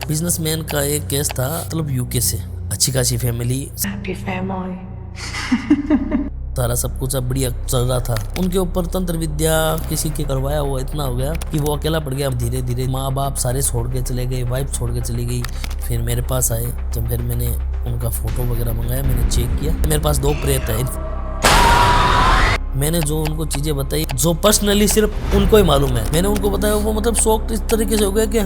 Businessman का एक case था, मतलब यूके से, अच्छी खासी फैमिली, सारा सब कुछ अब बढ़िया चल रहा था। उनके ऊपर तंत्र विद्या किसी के करवाया हुआ इतना हो गया कि वो अकेला पड़ गया। धीरे धीरे माँ बाप सारे छोड़ के चले गए, वाइफ छोड़ के चली गई। फिर मेरे पास आए, तो फिर मैंने उनका फोटो वगैरह मंगाया, मैंने चेक किया। मेरे पास 2 प्रेत है। मैंने जो उनको चीजें बताई, जो पर्सनली सिर्फ उनको ही मालूम है, मैंने उनको बताया, वो मतलब शौक इस तरीके से हो गया कि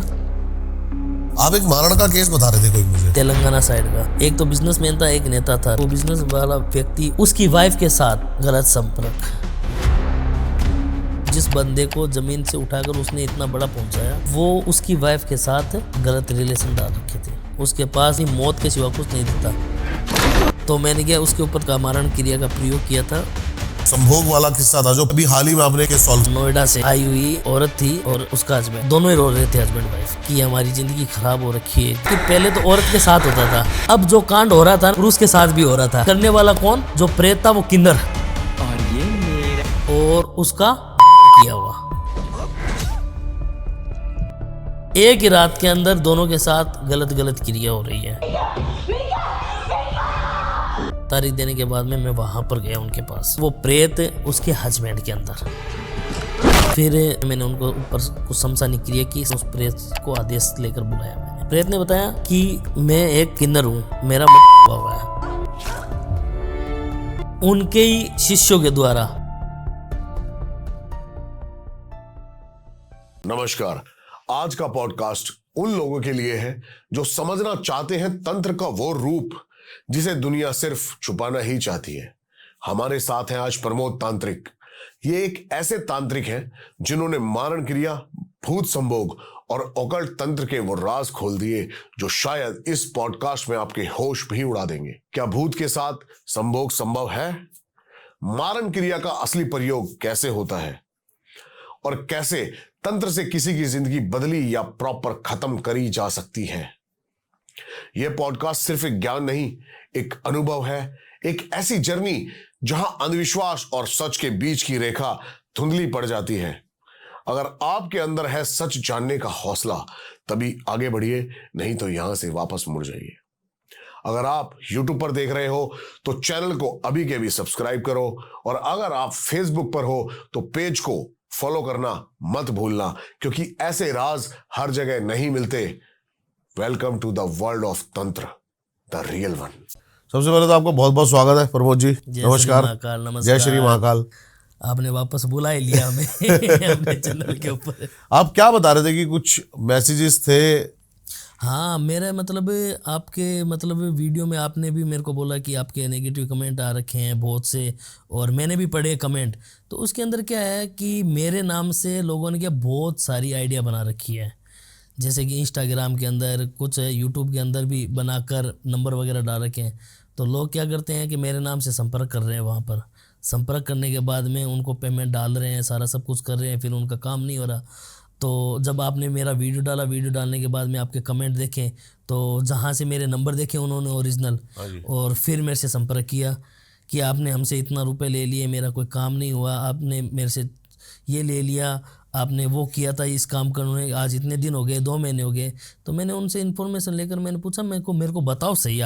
आप एक मारण का केस बता रहे थे कोई मुझे, तेलंगाना साइड का। एक तो बिजनेसमैन था, एक नेता था। वो बिजनेस वाला व्यक्ति, उसकी वाइफ के साथ गलत संपर्क, जिस बंदे को जमीन से उठाकर उसने इतना बड़ा पहुंचाया, वो उसकी वाइफ के साथ गलत रिलेशन डाल रखे थे। उसके पास ही मौत के सिवा कुछ नहीं देता। तो मैंने क्या उसके ऊपर का मारण क्रिया का प्रयोग किया था। संभोग वाला किस्सा था जो अभी हाल ही में आपने केस सॉल्व। नोएडा से आई हुई औरत थी और उसका हस्बैंड, दोनों ही रो रहे थे हस्बैंड वाइफ कि हमारी जिंदगी खराब हो रखी है। कि पहले तो औरत के साथ होता था, अब जो कांड हो रहा था पुरुष के साथ भी हो रहा था। करने वाला कौन? जो प्रेत था वो किन्नर, और ये मेरा और उसका किया हुआ। एक ही रात के अंदर दोनों के साथ गलत गलत क्रिया हो रही है। तारीख देने के बाद में मैं वहां पर गया उनके पास, वो प्रेत उसके हस्बैंड के अंदर। फिर मैंने उनको ऊपर कुछ शमशानी क्रिया की। उस प्रेत को आदेश लेकर बुलाया मैंने। प्रेत ने बताया कि मैं एक किन्नर हूँ, मेरा हुआ है। उनके ही शिष्यों के द्वारा। नमस्कार, आज का पॉडकास्ट उन लोगों के लिए है जो समझना चाहते हैं तंत्र का वो रूप जिसे दुनिया सिर्फ छुपाना ही चाहती है। हमारे साथ हैं आज प्रमोद तांत्रिक। ये एक ऐसे तांत्रिक हैं जिन्होंने मारण क्रिया, भूत संभोग और ओकल्ट तंत्र के वो राज खोल दिए जो शायद इस पॉडकास्ट में आपके होश भी उड़ा देंगे। क्या भूत के साथ संभोग संभव है? मारण क्रिया का असली प्रयोग कैसे होता है और कैसे तंत्र से किसी की जिंदगी बदली या प्रॉपर खत्म करी जा सकती है? यह पॉडकास्ट सिर्फ एक ज्ञान नहीं, एक अनुभव है। एक ऐसी जर्नी जहां अंधविश्वास और सच के बीच की रेखा धुंधली पड़ जाती है। अगर आपके अंदर है सच जानने का हौसला, तभी आगे बढ़िए, नहीं तो यहां से वापस मुड़ जाइए। अगर आप YouTube पर देख रहे हो तो चैनल को अभी के भी सब्सक्राइब करो, और अगर आप Facebook पर हो तो पेज को फॉलो करना मत भूलना, क्योंकि ऐसे राज हर जगह नहीं मिलते। Welcome to the world of tantra, the real one. सबसे पहले तो आपका बहुत बहुत स्वागत है प्रमोद जी। नमस्कार। जय श्री महाकाल। आपने वापस बुला ही लिया हमें अपने चैनल के ऊपर। आप क्या बता रहे थे कि कुछ मैसेजेस थे? हाँ, मेरा मतलब आपके मतलब वीडियो में आपने भी मेरे को बोला कि आपके नेगेटिव कमेंट आ रखे हैं बहुत से, और मैंने भी पढ़े कमेंट। तो उसके अंदर क्या है कि मेरे नाम से लोगों ने क्या बहुत सारी आइडिया बना रखी है, जैसे कि इंस्टाग्राम के अंदर, कुछ यूट्यूब के अंदर भी बनाकर नंबर वगैरह डाल रखे हैं। तो लोग क्या करते हैं कि मेरे नाम से संपर्क कर रहे हैं, वहाँ पर संपर्क करने के बाद में उनको पेमेंट डाल रहे हैं, सारा सब कुछ कर रहे हैं, फिर उनका काम नहीं हो रहा। तो जब आपने मेरा वीडियो डाला, वीडियो डालने के बाद में आपके कमेंट देखे, तो जहाँ से मेरे नंबर देखे उन्होंने ओरिजिनल, और फिर मेरे से संपर्क किया कि आपने हमसे इतना रुपए ले लिए, मेरा कोई काम नहीं हुआ, आपने मेरे से ये ले लिया, आपने वो किया था इस काम करने, आज इतने दिन हो गए, 2 महीने हो गए। तो मैंने उनसे इन्फॉर्मेशन लेकर मैंने पूछा, मेरे को बताओ सही,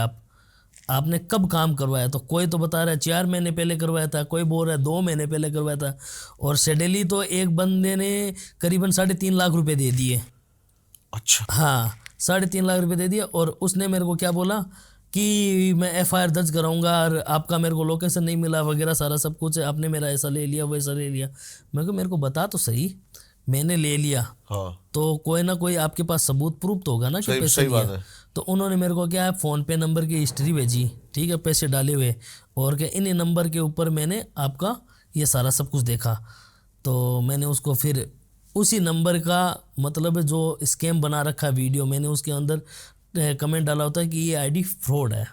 आपने कब काम करवाया? तो कोई तो बता रहा है 4 महीने पहले करवाया था, कोई बोल रहा है 2 महीने पहले करवाया था, और सडनली तो एक बंदे ने करीबन 3.5 लाख रुपए दे दिए। अच्छा। हाँ, 3.5 लाख रुपए दे दिया, और उसने मेरे को क्या बोला कि मैं FIR दर्ज कराऊंगा, और आपका मेरे को लोकेशन नहीं मिला वगैरह सारा सब कुछ, आपने मेरा ऐसा ले लिया वैसा ले लिया। मेरे को बता तो सही, मैंने ले लिया। हाँ। तो कोई ना कोई आपके पास सबूत प्रूफ तो होगा ना कि पैसे सही बात है। तो उन्होंने मेरे को क्या है, फ़ोन पे नंबर की हिस्ट्री भेजी, ठीक है, पैसे डाले हुए, और क्या इन नंबर के ऊपर मैंने आपका ये सारा सब कुछ देखा। तो मैंने उसको फिर उसी नंबर का मतलब जो स्कैम बना रखा वीडियो, मैंने उसके अंदर कमेंट डाला होता है कि ये आईडी फ्रॉड है,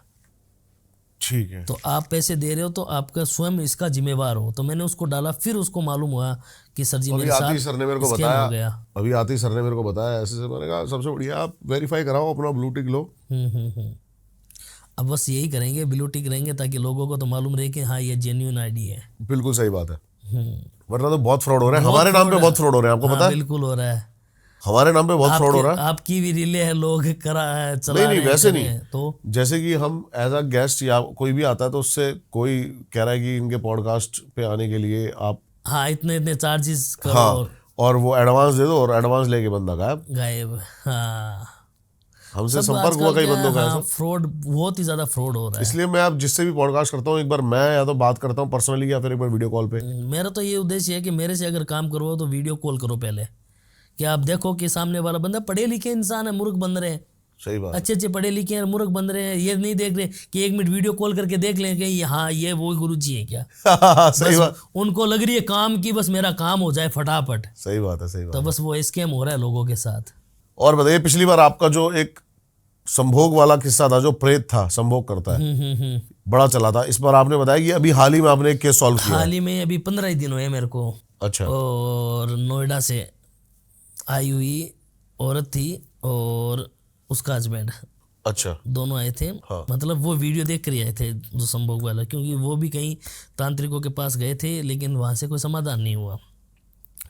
ठीक है, तो आप पैसे दे रहे हो तो आपका स्वयं इसका जिम्मेवार हो। तो मैंने उसको डाला, फिर उसको मालूम हुआ कि सर जी मेरे साथ सर ने मेरे को स्कैम हो गया। अभी आती सर ने मेरे को बताया ऐसे से, मैंने कहा सबसे बढ़िया आप वेरीफाई कराओ, अपना ब्लू टिक लो। अब बस यही करेंगे, ब्लू टिक रहेंगे, ताकि लोगों को तो मालूम रहे कि हाँ ये जेन्युइन आईडी है। बिल्कुल सही बात है, वरना तो बहुत फ्रॉड हो रहा है हमारे नाम पे, बहुत फ्रॉड हो रहे हैं, आपको पता है? बिल्कुल हो रहा है। हमारे नाम पे बहुत फ्रॉड हो रहा है। आपकी भी रीले है, लोग चला नहीं रहे हैं, वैसे कर रहे नहीं। हैं, तो जैसे कि हम एज अ गेस्ट या कोई भी आता है तो उससे कोई कह रहा है कि इनके पॉडकास्ट पे आने के लिए आप, हाँ इतने इतने चार्जेस करो हाँ, और वो एडवांस दे दो, और एडवांस लेके बंदा गायब। गायब। हाँ हमसे सब संपर्क हुआ आजकल कई क्या है, बंदों का हाँ ऐसा। फ्रॉड, बहुत ही ज्यादा फ्रॉड हो रहा है। इसलिए मैं अब जिससे भी पॉडकास्ट करता हूँ, एक बार मैं या तो बात करता हूँ पर्सनली या फिर एक बार वीडियो कॉल पे। मेरा तो ये उद्देश्य है कि मेरे से अगर काम करो तो वीडियो कॉल करो पहले, कि आप देखो कि सामने वाला बंदा पढ़े लिखे इंसान है, मूर्ख बन रहे हैं, सही बात। अच्छे अच्छे पढ़े लिखे हैं, मूर्ख बन रहे हैं, ये नहीं देख रहे कि 1 मिनट वीडियो कॉल करके देख लें कि हाँ ये वो गुरु जी है क्या। सही बस बात। उनको लग रही है काम की, बस मेरा काम हो जाए फटाफट, सही बात है, सही तो बात है। बस वो स्कैम हो रहा है लोगों के साथ। और बताइए, पिछली बार आपका जो एक संभोग वाला किस्सा था, जो प्रेत था संभोग करता है, बड़ा चला था। इस बार आपने बताया कि अभी हाल ही में आपने एक केस सॉल्व किया हाल है। ही में अभी 15 ही दिन हुए मेरे को, अच्छा। और नोएडा से आई हुई औरत थी और उसका हस्बैंड, अच्छा। दोनों आए थे। हाँ। मतलब वो वीडियो देख कर ही आए थे जो संभोग वाला, क्योंकि वो भी कहीं तांत्रिकों के पास गए थे लेकिन वहाँ से कोई समाधान नहीं हुआ।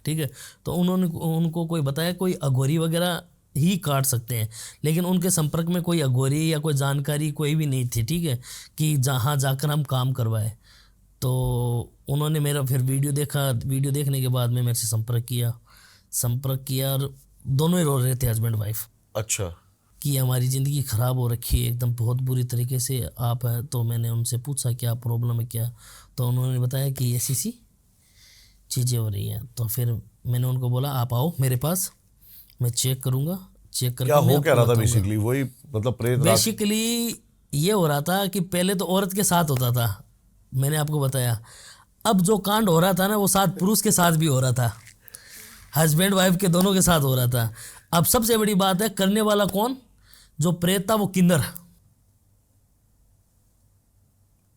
ठीक है, तो उन्होंने उनको कोई बताया कोई अघोरी वगैरह ही काट सकते हैं, लेकिन उनके संपर्क में कोई अघोरी या कोई जानकारी कोई भी नहीं थी। ठीक है, कि जहाँ जाकर हम काम करवाए। तो उन्होंने मेरा फिर वीडियो देखा, वीडियो देखने के बाद में मेरे से संपर्क किया और दोनों ही रो रहे थे, हस्बैंड वाइफ, अच्छा। कि हमारी ज़िंदगी ख़राब हो रखी है एकदम बहुत बुरी तरीके से आप है। तो मैंने उनसे पूछा क्या प्रॉब्लम है क्या, तो उन्होंने बताया कि ऐसी सी चीज़ें हो रही हैं। तो फिर मैंने उनको बोला आप आओ मेरे पास, मैं चेक करूँगा, चेक क्या करके मैं हो क्या आपको रहा था बताऊँगा। बेसिकली? वही मतलब प्रेत रात। बेसिकली ये हो रहा था कि पहले तो औरत के साथ होता था, मैंने आपको बताया। अब जो कांड हो रहा था ना वो साथ पुरुष के साथ भी हो रहा था, हस्बैंड वाइफ के दोनों के साथ हो रहा था। अब सबसे बड़ी बात है, करने वाला कौन, जो प्रेत था वो किन्नर।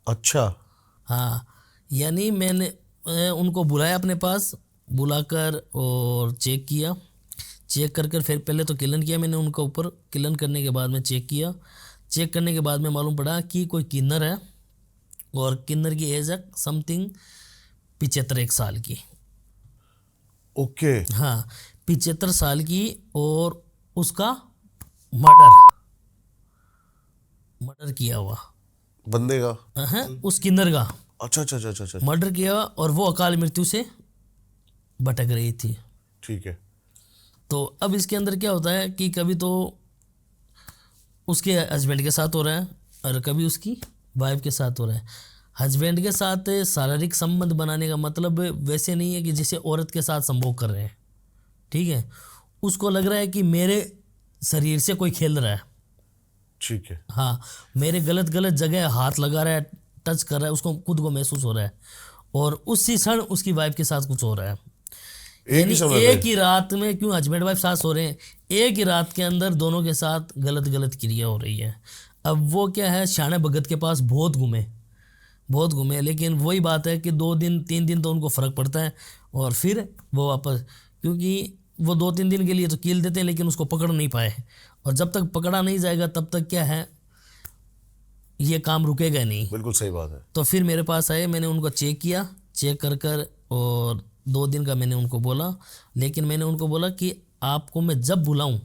अच्छा। हाँ, यानी मैंने उनको बुलाया अपने पास, बुलाकर और चेक किया, चेक कर कर फिर पहले तो किलन किया मैंने उनके ऊपर, किलन करने के बाद में चेक किया, चेक करने के बाद में मालूम पड़ा कि कोई किन्नर है, और किन्नर की एज है समथिंग 75 साल की। ओके। हाँ 75 साल की, और उसका मर्डर किया हुआ बंदे का। है, उस किन्नर का अच्छा अच्छा अच्छा अच्छा अच्छा। मर्डर किया, और वो अकाल मृत्यु से भटक रही थी। ठीक है। तो अब इसके अंदर क्या होता है कि कभी तो उसके हस्बैंड के साथ हो रहा है और कभी उसकी वाइफ के साथ हो रहा है। हस्बैंड के साथ शारीरिक संबंध बनाने का मतलब वैसे नहीं है कि जैसे औरत के साथ संभोग कर रहे हैं। ठीक है, उसको लग रहा है कि मेरे शरीर से कोई खेल रहा है। ठीक है। हाँ, मेरे गलत गलत जगह हाथ लगा रहा है, टच कर रहा है, उसको खुद को महसूस हो रहा है, और उसी क्षण उसकी वाइफ के साथ कुछ हो रहा है। एक यानी ही समय एक पे। ही रात में, क्यों हस्बैंड वाइफ साथ सो रहे हैं, एक ही रात के अंदर दोनों के साथ गलत गलत क्रिया हो रही है। अब वो क्या है, श्याणे भगत के पास बहुत घूमे, लेकिन वही बात है कि 2 दिन 3 दिन तो उनको फ़र्क पड़ता है, और फिर वो वापस, क्योंकि वो 2-3 दिन के लिए तो कील देते हैं लेकिन उसको पकड़ नहीं पाए, और जब तक पकड़ा नहीं जाएगा तब तक क्या है, ये काम रुकेगा नहीं। बिल्कुल सही बात है। तो फिर मेरे पास आए, मैंने उनको चेक किया, चेक कर कर और 2 दिन का मैंने उनको बोला, लेकिन मैंने उनको बोला कि आपको मैं जब बुलाऊं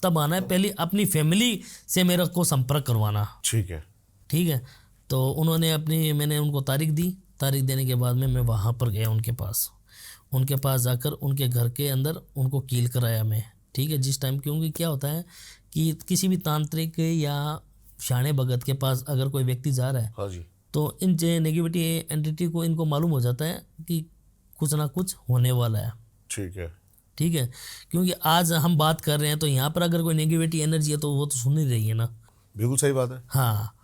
तब आना है, पहले अपनी फैमिली से मेरे को संपर्क करवाना। ठीक है। ठीक है, तो उन्होंने मैंने उनको तारीख दी, तारीख देने के बाद में मैं वहाँ पर गया उनके पास जाकर उनके घर के अंदर उनको कील कराया मैं। ठीक है, जिस टाइम, क्योंकि क्या होता है कि किसी भी तांत्रिक या शाणे भगत के पास अगर कोई व्यक्ति जा रहा है, हाँ जी। तो इन नेगेटिविटी एंटिटी को इनको मालूम हो जाता है कि कुछ ना कुछ होने वाला है। ठीक है। ठीक है, क्योंकि आज हम बात कर रहे हैं तो यहाँ पर अगर कोई नेगेटिविटी एनर्जी है तो वो तो सुन ही रही है ना। बिल्कुल सही बात है। हाँ,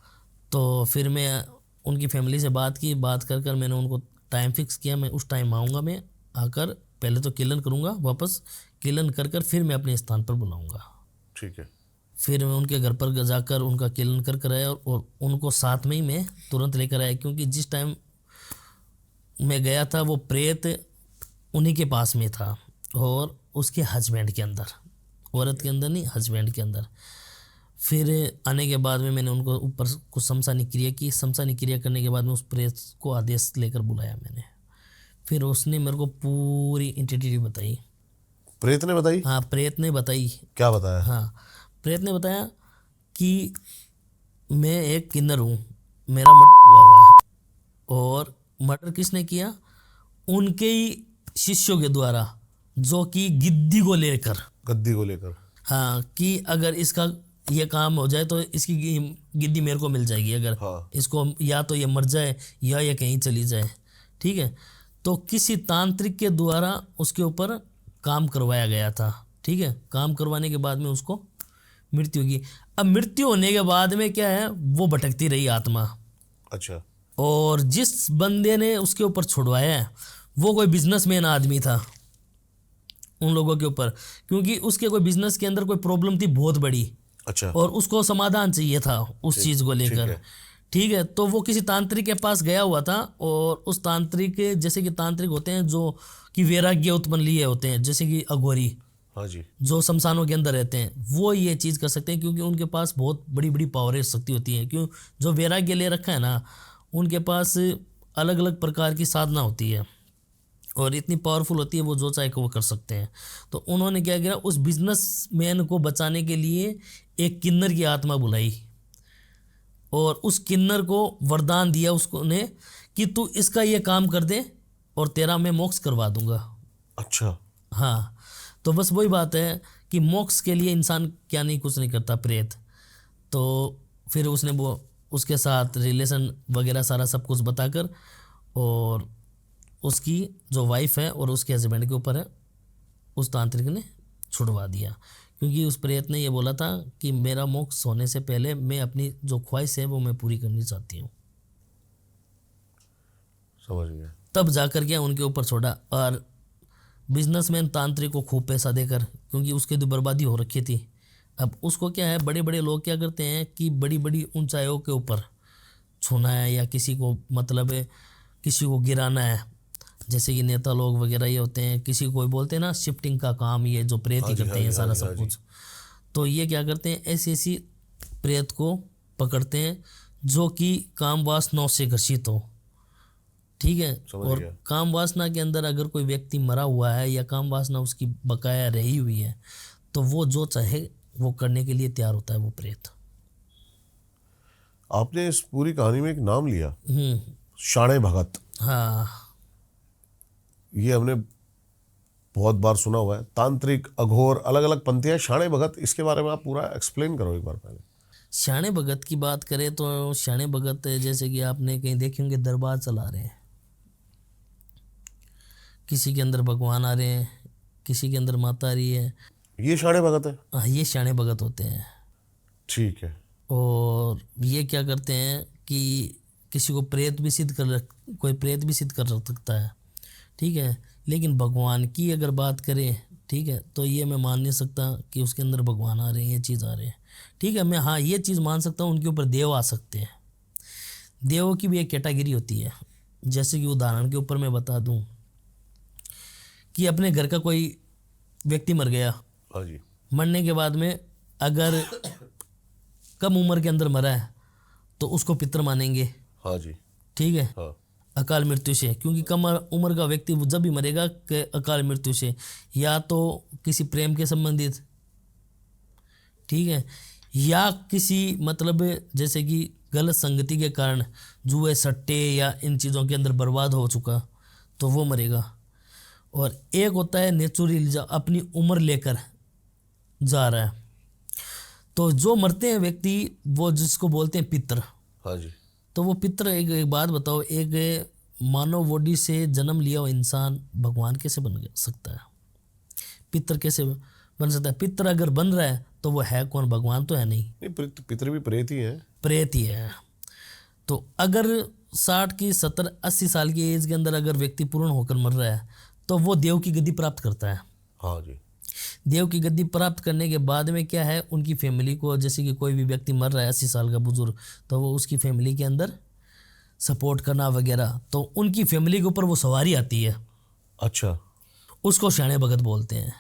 तो फिर मैं उनकी फैमिली से बात की, बात कर कर मैंने उनको टाइम फिक्स किया, मैं उस टाइम आऊँगा, मैं आकर पहले तो किलन करूँगा, वापस किलन कर कर फिर मैं अपने स्थान पर बुलाऊँगा। ठीक है। फिर मैं उनके घर पर जाकर उनका किलन कर कर आया, और उनको साथ में ही मैं तुरंत लेकर आया, क्योंकि जिस टाइम मैं गया था वो प्रेत उन्हीं के पास में था, और उसके हस्बैंड के अंदर, औरत के अंदर नहीं, हस्बैंड के अंदर। फिर आने के बाद में मैंने उनको ऊपर कुछ शमशानी क्रिया की, शमशानी क्रिया करने के बाद में उस प्रेत को आदेश लेकर बुलाया मैंने। फिर उसने मेरे को पूरी इंटिटी बताई प्रेत ने बताई? हाँ, प्रेत ने बताई। क्या बताया? हाँ, प्रेत ने बताया कि मैं एक किन्नर हूँ, मेरा मर्डर हुआ हुआ है, और मर्डर किसने किया? उनके ही शिष्यों के द्वारा, जो कि गिद्दी को लेकर। गद्दी को लेकर? हाँ, कि अगर इसका ये काम हो जाए तो इसकी गिद्दी मेरे को मिल जाएगी, अगर हाँ। इसको या तो ये मर जाए या ये कहीं चली जाए। ठीक है, तो किसी तांत्रिक के द्वारा उसके ऊपर काम करवाया गया था। ठीक है, काम करवाने के बाद में उसको मृत्यु की। अब मृत्यु होने के बाद में क्या है, वो भटकती रही आत्मा। अच्छा। और जिस बंदे ने उसके ऊपर छुड़वाया है वो कोई बिजनेसमैन आदमी था उन लोगों के ऊपर, क्योंकि उसके कोई बिजनेस के अंदर कोई प्रॉब्लम थी बहुत बड़ी। अच्छा। और उसको समाधान चाहिए था उस चीज़ को लेकर। ठीक है, तो वो किसी तांत्रिक के पास गया हुआ था, और उस तांत्रिक, जैसे कि तांत्रिक होते हैं जो कि वैराग्य उत्पन्न लिए होते हैं, जैसे कि अघोरी, हाँ जी, जो शमशानों के अंदर रहते हैं, वो ये चीज़ कर सकते हैं, क्योंकि उनके पास बहुत बड़ी बड़ी पावरें शक्ति होती है। क्यों? जो वैराग्य ले रखा है ना, उनके पास अलग अलग प्रकार की साधना होती है, और इतनी पावरफुल होती है, वो जो चाहे वो कर सकते हैं। तो उन्होंने क्या किया, उस बिजनेसमैन को बचाने के लिए एक किन्नर की आत्मा बुलाई, और उस किन्नर को वरदान दिया उसको ने कि तू इसका ये काम कर दे और तेरा मैं मोक्ष करवा दूंगा। अच्छा। हाँ, तो बस वही बात है कि मोक्ष के लिए इंसान क्या नहीं, कुछ नहीं करता, प्रेत। तो फिर उसने वो उसके साथ रिलेशन वगैरह सारा सब कुछ बताकर, और उसकी जो वाइफ है और उसके हस्बैंड के ऊपर है, उस तांत्रिक ने छुड़वा दिया। क्योंकि उस प्रेत ने ये बोला था कि मेरा मोक्ष होने से पहले मैं अपनी जो ख्वाहिश है वो मैं पूरी करनी चाहती हूँ। समझ गया। तब जाकर के उनके ऊपर छोड़ा। और बिजनेसमैन तांत्रिक को खूब पैसा देकर, क्योंकि उसकी तो बर्बादी हो रखी थी। अब उसको क्या है, बड़े बड़े लोग क्या करते हैं कि बड़ी बड़ी ऊंचाइयों के ऊपर छूना है, या किसी को मतलब किसी को गिराना है, जैसे कि नेता लोग वगैरह ये होते हैं, किसी को बोलते हैं ना शिफ्टिंग का काम, ये जो प्रेत ही करते हैं सारा सब कुछ। तो ये क्या करते हैं, ऐसी ऐसी प्रेत को पकड़ते हैं जो कि काम वासना से घर्षित हो। ठीक है, और काम वासना के अंदर अगर कोई व्यक्ति मरा हुआ है या काम वासना उसकी बकाया रही हुई है, तो वो जो चाहे वो करने के लिए तैयार होता है, वो प्रेत। आपने इस पूरी कहानी में एक नाम लिया, शाणे भगत। हाँ, ये हमने बहुत बार सुना हुआ है, तांत्रिक, अघोर, अलग अलग पंथियां, शाणे भगत, इसके बारे में आप पूरा एक्सप्लेन करो एक बार पहले। शाणे भगत की बात करें तो शाणे भगत जैसे कि आपने कहीं देखे होंगे, दरबार चला रहे हैं, किसी के अंदर भगवान आ रहे हैं, किसी के अंदर माता आ रही है, ये शाणे भगत है? हाँ, ये शाणे भगत होते हैं। ठीक है। और ये क्या करते हैं कि किसी को प्रेत भी सिद्ध कर, कोई प्रेत भी सिद्ध कर सकता है। ठीक है, लेकिन भगवान की अगर बात करें, ठीक है, तो ये मैं मान नहीं सकता कि उसके अंदर भगवान आ रहे हैं, ये चीज़ आ रहे हैं। ठीक है, मैं हाँ ये चीज़ मान सकता हूँ, उनके ऊपर देव आ सकते हैं। देवों की भी एक कैटेगरी होती है। जैसे कि उदाहरण के ऊपर मैं बता दूं कि अपने घर का कोई व्यक्ति मर गया, हाँ जी, मरने के बाद में अगर कम उम्र के अंदर मरा है तो उसको पितर मानेंगे। हाँ जी, ठीक है, हाँ, अकाल मृत्यु से, क्योंकि कम उम्र का व्यक्ति वो जब भी मरेगा कि अकाल मृत्यु से, या तो किसी प्रेम के संबंधित, ठीक है, या किसी मतलब जैसे कि गलत संगति के कारण जुए सट्टे या इन चीज़ों के अंदर बर्बाद हो चुका, तो वो मरेगा। और एक होता है नेचुरल, जो अपनी उम्र लेकर जा रहा है। तो जो मरते हैं व्यक्ति, वो जिसको बोलते हैं पितर। हाँ जी। तो वो पितर, एक बात बताओ, एक मानव बॉडी से जन्म लिया हुआ इंसान भगवान कैसे बन सकता है? पितर कैसे बन सकता है? पितर अगर बन रहा है तो वो है कौन? भगवान तो है नहीं। पितर भी प्रेत ही है। प्रेत ही है। तो अगर 60 की 70 80 साल की एज के अंदर अगर व्यक्ति पूर्ण होकर मर रहा है तो वो देव की गद्दी प्राप्त करता है। हाँ जी। देव की गद्दी प्राप्त करने के बाद में क्या है, उनकी फैमिली को, जैसे कि कोई भी व्यक्ति मर रहा है 80 साल का बुजुर्ग, तो वो उसकी फैमिली के अंदर सपोर्ट करना वगैरह, तो उनकी फैमिली के ऊपर वो सवारी आती है। अच्छा, उसको शाणे भगत बोलते हैं।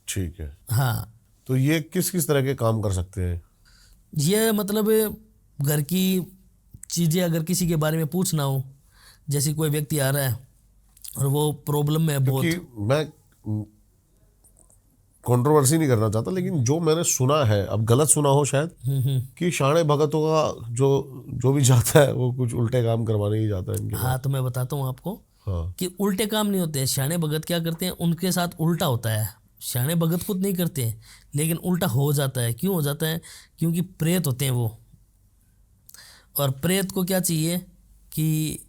ठीक है। हाँ, तो ये किस किस तरह के काम कर सकते हैं? ये मतलब घर की चीज़ें अगर किसी के बारे में पूछना हो, जैसे कोई व्यक्ति आ रहा है और वो प्रॉब्लम में है बहुत। क्योंकि मैं कंट्रोवर्सी नहीं करना चाहता, लेकिन जो मैंने सुना है, अब गलत सुना हो शायद, कि शाणे भगतों का जो भी जाता है वो कुछ उल्टे काम करवाने ही जाता है इनके हाँ, तो मैं बताता हूँ आपको हाँ कि उल्टे काम नहीं होते हैं। शाणे भगत क्या करते हैं, उनके साथ उल्टा होता है। शाणे भगत खुद नहीं करते हैं, लेकिन उल्टा हो जाता है। क्यों हो जाता है? क्योंकि प्रेत होते हैं वो, और प्रेत को क्या चाहिए कि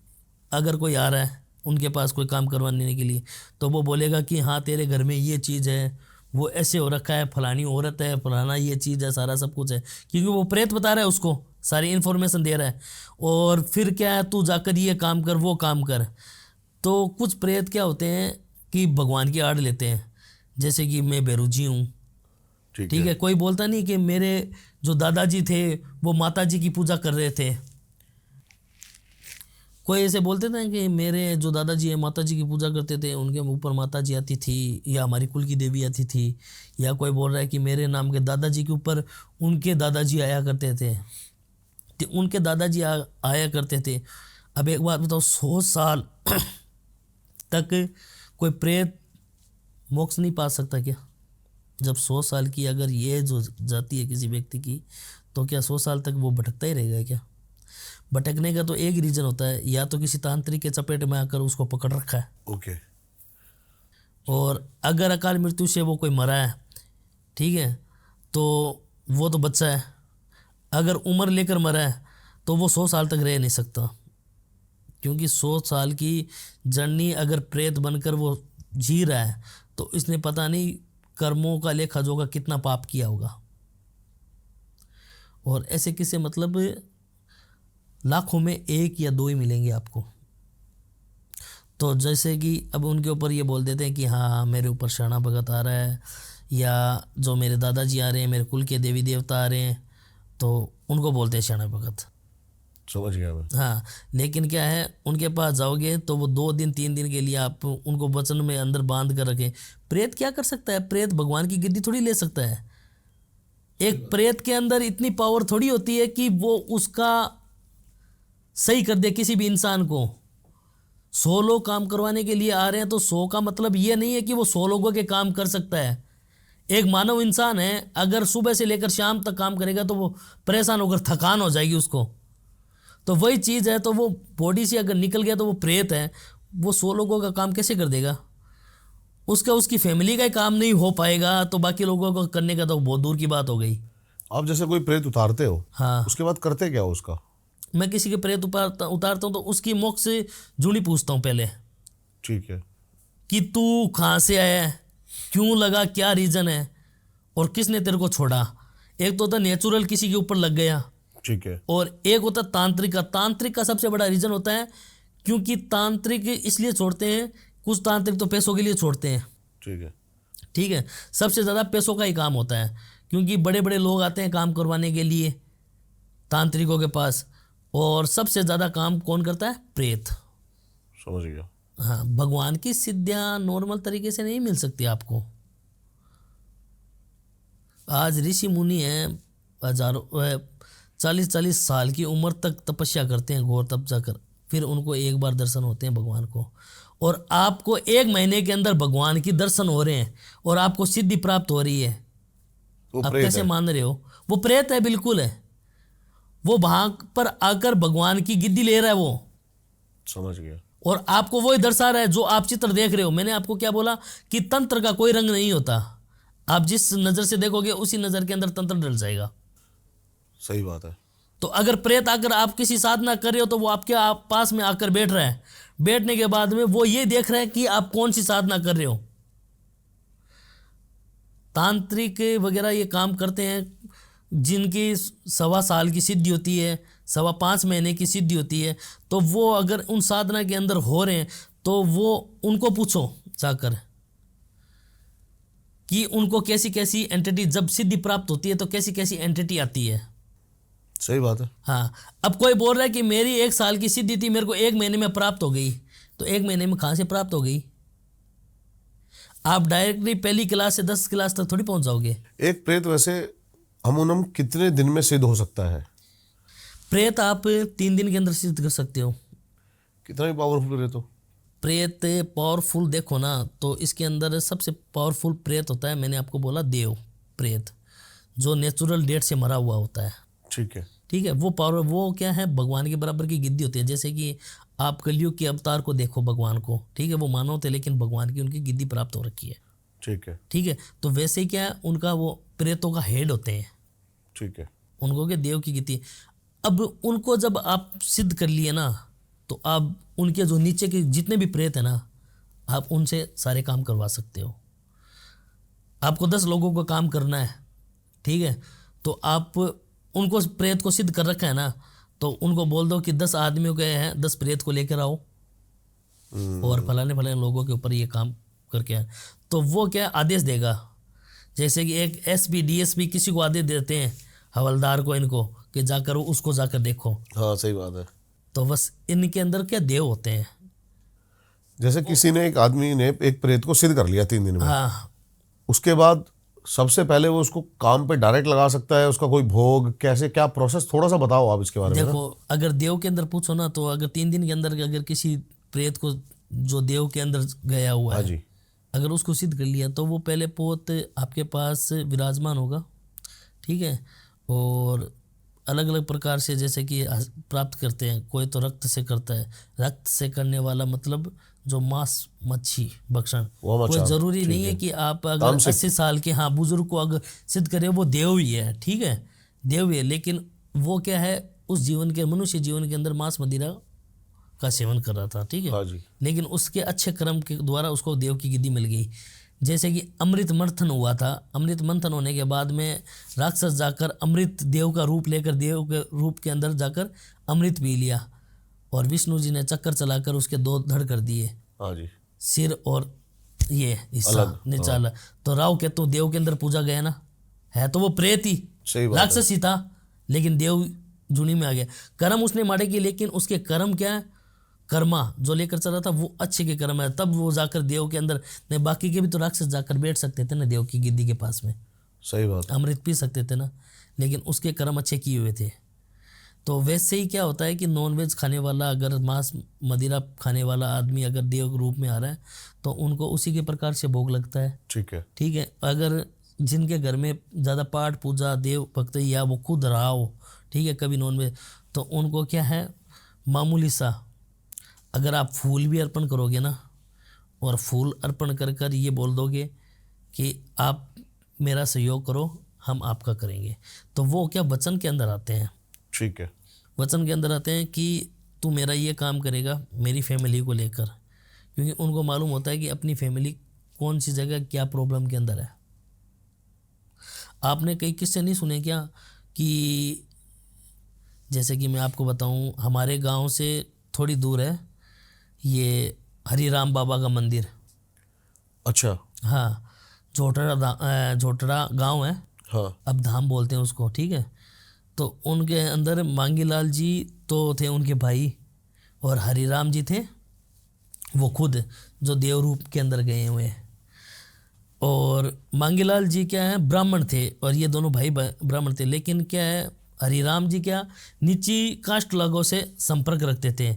अगर कोई आ रहा है उनके पास कोई काम करवाने के लिए, तो वो बोलेगा कि हाँ तेरे घर में ये चीज़ है, वो ऐसे हो रखा है, फलानी औरत है, फलाना ये चीज़ है, सारा सब कुछ है, क्योंकि वो प्रेत बता रहा है उसको, सारी इन्फॉर्मेशन दे रहा है। और फिर क्या है, तू जाकर ये काम कर, वो काम कर। तो कुछ प्रेत क्या होते हैं कि भगवान की आड़ लेते हैं, जैसे कि मैं बेरुजी हूँ, ठीक है। कोई बोलता नहीं कि मेरे जो दादाजी थे वो माता जी की पूजा कर रहे थे। कोई ऐसे बोलते थे कि मेरे जो दादाजी है माता जी की पूजा करते थे, उनके ऊपर माता जी आती थी, या हमारी कुल की देवी आती थी। या कोई बोल रहा है कि मेरे नाम के दादाजी के ऊपर उनके दादाजी आया करते थे, तो उनके दादाजी आया करते थे। अब एक बात बताओ, 100 साल तक कोई प्रेत मोक्ष नहीं पा सकता क्या? जब 100 साल की अगर ये जो जाती है किसी व्यक्ति की, तो क्या 100 साल तक वो भटकता ही रहेगा क्या? भटकने का तो एक रीज़न होता है, या तो किसी तांत्रिक के चपेट में आकर उसको पकड़ रखा है। ओके। और अगर अकाल मृत्यु से वो कोई मरा है, ठीक है, तो वो तो बच्चा है। अगर उम्र लेकर मरा है तो वो 100 साल तक रह नहीं सकता, क्योंकि 100 साल की जर्नी अगर प्रेत बनकर वो जी रहा है, तो इसने पता नहीं कर्मों का लेखा जोखा कितना पाप किया होगा। और ऐसे किसे मतलब लाखों में एक या दो ही मिलेंगे आपको। तो जैसे कि अब उनके ऊपर ये बोल देते हैं कि हाँ मेरे ऊपर शाणा भगत आ रहा है, या जो मेरे दादाजी आ रहे हैं, मेरे कुल के देवी देवता आ रहे हैं, तो उनको बोलते हैं शाणा भगत। समझ गया मैं। हाँ, लेकिन क्या है, उनके पास जाओगे तो वो 2 दिन 3 दिन के लिए आप उनको वचन में अंदर बांध कर रखें। प्रेत क्या कर सकता है? प्रेत भगवान की गिद्दी थोड़ी ले सकता है। एक प्रेत के अंदर इतनी पावर थोड़ी होती है कि वो उसका सही कर दे किसी भी इंसान को। 100 लोग काम करवाने के लिए आ रहे हैं, तो 100 का मतलब ये नहीं है कि वो 100 लोगों के काम कर सकता है। एक मानव इंसान है, अगर सुबह से लेकर शाम तक काम करेगा तो वो परेशान होकर थकान हो जाएगी उसको। तो वही चीज़ है, तो वो बॉडी से अगर निकल गया तो वो प्रेत है, वो 100 लोगों का काम कैसे कर देगा? उसकी फैमिली का ही काम नहीं हो पाएगा, तो बाकी लोगों को करने का तो बहुत दूर की बात हो गई। आप जैसे कोई प्रेत उतारते हो, हाँ, उसके बाद करते क्या हो उसका? मैं किसी के प्रेत उतारता हूँ तो उसकी मोक्ष से जुड़ी पूछता हूँ पहले, ठीक है। कि तू कहाँ से आया है, क्यों लगा, क्या रीज़न है, और किसने तेरे को छोड़ा। एक तो होता नेचुरल किसी के ऊपर लग गया, ठीक है। और एक होता तांत्रिक का। तांत्रिक का सबसे बड़ा रीज़न होता है, क्योंकि तांत्रिक इसलिए छोड़ते हैं, कुछ तांत्रिक तो पैसों के लिए छोड़ते हैं, ठीक है। ठीक है। सबसे ज़्यादा पैसों का ही काम होता है, क्योंकि बड़े बड़े लोग आते हैं काम करवाने के लिए तांत्रिकों के पास। और सबसे ज़्यादा काम कौन करता है? प्रेत। समझ गया। हाँ, भगवान की सिद्धियाँ नॉर्मल तरीके से नहीं मिल सकती आपको। आज ऋषि मुनि हैं, हजारों 40-40 साल की उम्र तक तपस्या करते हैं, घोर तप जाकर, फिर उनको एक बार दर्शन होते हैं भगवान को। और आपको 1 महीने के अंदर भगवान की दर्शन हो रहे हैं और आपको सिद्धि प्राप्त हो रही है। वो आप प्रेत कैसे है। मान रहे हो? वो प्रेत है, बिल्कुल है। वो वहां पर आकर भगवान की गिद्दी ले रहा है वो, समझ गया। और आपको वही दर्शा रहा है जो आप चित्र देख रहे हो। मैंने आपको क्या बोला कि तंत्र का कोई रंग नहीं होता, आप जिस नज़र से देखोगे उसी नज़र के अंदर तंत्र डल जाएगा। सही बात है। तो अगर प्रेत आकर आप किसी साधना कर रहे हो, तो वो आपके पास में आकर बैठ रहा है, बैठने के बाद में वो ये देख रहा है कि आप कौन सी साधना कर रहे हो। तांत्रिक वगैरह ये काम करते हैं जिनकी 1.25 साल की सिद्धि होती है, 5.25 महीने की सिद्धि होती है, तो वो अगर उन साधना के अंदर हो रहे हैं, तो वो उनको पूछो जाकर कि उनको कैसी कैसी एंटिटी, जब सिद्धि प्राप्त होती है तो कैसी कैसी एंटिटी आती है। सही बात है। हाँ, अब कोई बोल रहा है कि मेरी 1 साल की सिद्धि थी, मेरे को 1 महीने में प्राप्त हो गई, तो 1 महीने में कहाँ से प्राप्त हो गई? आप डायरेक्टली पहली क्लास से 10 क्लास तक थोड़ी पहुंच जाओगे। एक प्रेत वैसे हम कितने दिन में सिद्ध हो सकता है? प्रेत आप 3 दिन के अंदर सिद्ध कर सकते हो। कितना भी पावरफुल प्रेत हो? प्रेत पावरफुल देखो ना, तो इसके अंदर सबसे पावरफुल प्रेत होता है, मैंने आपको बोला देव प्रेत, जो नेचुरल डेथ से मरा हुआ होता है। ठीक है। ठीक है, वो पावर वो क्या है, भगवान के बराबर की गिद्दी होती है। जैसे कि आप कलयुग के अवतार को देखो, भगवान को, ठीक है, वो मानव थे लेकिन भगवान की उनकी गिद्दी प्राप्त हो रखी है। ठीक है। ठीक है, तो वैसे ही क्या है, उनका वो प्रेतों का हेड होते हैं। ठीक है। उनको क्या देव की गिद्दी। अब उनको जब आप सिद्ध कर लिए ना, तो आप उनके जो नीचे के जितने भी प्रेत है ना, आप उनसे सारे काम करवा सकते हो। आपको 10 लोगों को काम करना है, ठीक है, तो आप उनको प्रेत को सिद्ध कर रखा है ना, तो उनको बोल दो कि 10 आदमियों के हैं, 10 प्रेत को लेकर आओ और फलाने फलाने लोगों के ऊपर ये काम करके आए। तो वो क्या आदेश देगा, जैसे कि एक एसपी डीएसपी किसी को आदेश देते हैं, हवलदार को, इनको, कि जाकर उसको जाकर देखो। हाँ सही बात है। तो बस इनके अंदर क्या देव होते हैं। जैसे किसी ने, एक आदमी ने एक प्रेत को सिद्ध कर लिया 3 दिन में, हाँ, उसके बाद सबसे पहले वो उसको काम पे डायरेक्ट लगा सकता है, उसका कोई भोग, कैसे क्या प्रोसेस, थोड़ा सा बताओ आप इसके बारे में। देखो, अगर देव के अंदर पूछो ना, तो अगर 3 दिन के अंदर अगर किसी प्रेत को जो देव के अंदर गया हुआ हाँ है, जी। अगर उसको सिद्ध कर लिया, तो वो पहले पोत आपके पास विराजमान होगा। ठीक है, और अलग अलग प्रकार से जैसे कि प्राप्त करते हैं। कोई तो रक्त से करता है, रक्त से करने वाला मतलब जो मांस मच्छी भक्षण, कोई जरूरी नहीं है कि आप अगर 80 साल के, हाँ, बुजुर्ग को अगर सिद्ध करे, वो देव ही है। ठीक है, देव ही है, लेकिन वो क्या है, उस जीवन के, मनुष्य जीवन के अंदर मांस मदिरा का सेवन कर रहा था। ठीक है, हाँ जी। लेकिन उसके अच्छे कर्म के द्वारा उसको देव की गिद्दी मिल गई। जैसे कि अमृत मंथन हुआ था, अमृत मंथन होने के बाद में राक्षस जाकर अमृत देव का रूप लेकर, देव के रूप के अंदर जाकर अमृत पी लिया, और विष्णु जी ने चक्कर चलाकर उसके 2 धड़ कर दिए। हाँ जी। सिर और ये हिस्सा निचाला। तो राव केतु देव के अंदर पूजा गया ना, है तो वो प्रेत ही, राक्षस ही था, लेकिन देव जुनी में आ गया। कर्म उसने मारे की, लेकिन उसके कर्म क्या है, कर्मा जो लेकर चल रहा था वो अच्छे के कर्म है, तब वो जाकर देव के अंदर, नहीं बाकी के भी तो राक्षस जाकर बैठ सकते थे ना देव की गिद्दी के पास में, सही बात, अमृत पी सकते थे ना, लेकिन उसके कर्म अच्छे किए हुए थे। तो वैसे ही क्या होता है कि नॉनवेज खाने वाला, अगर मांस मदिरा खाने वाला आदमी अगर देव के रूप में आ रहा है, तो उनको उसी के प्रकार से भोग लगता है। ठीक है। ठीक है, अगर जिनके घर में ज़्यादा पाठ पूजा देव भक्त या वो खुद रहा हो, ठीक है, कभी नॉनवेज, तो उनको क्या है, मामूली सा अगर आप फूल भी अर्पण करोगे ना, और फूल अर्पण कर कर ये बोल दोगे कि आप मेरा सहयोग करो, हम आपका करेंगे, तो वो क्या वचन के अंदर आते हैं। ठीक है, वचन के अंदर आते हैं कि तू मेरा ये काम करेगा मेरी फैमिली को लेकर, क्योंकि उनको मालूम होता है कि अपनी फैमिली कौन सी जगह क्या प्रॉब्लम के अंदर है। आपने कई किस्से नहीं सुने क्या, कि जैसे कि मैं आपको बताऊं, हमारे गांव से थोड़ी दूर है ये हरिराम बाबा का मंदिर। अच्छा। हाँ, झोटड़ा गांव है। हाँ। अब धाम बोलते हैं उसको। ठीक है, तो उनके अंदर मांगीलाल जी तो थे उनके भाई, और हरिराम जी थे वो खुद, जो देव रूप के अंदर गए हुए हैं। और मांगीलाल जी क्या है, ब्राह्मण थे, और ये दोनों भाई ब्राह्मण थे, लेकिन क्या है, हरिराम जी क्या नीची कास्ट लोगों से संपर्क रखते थे।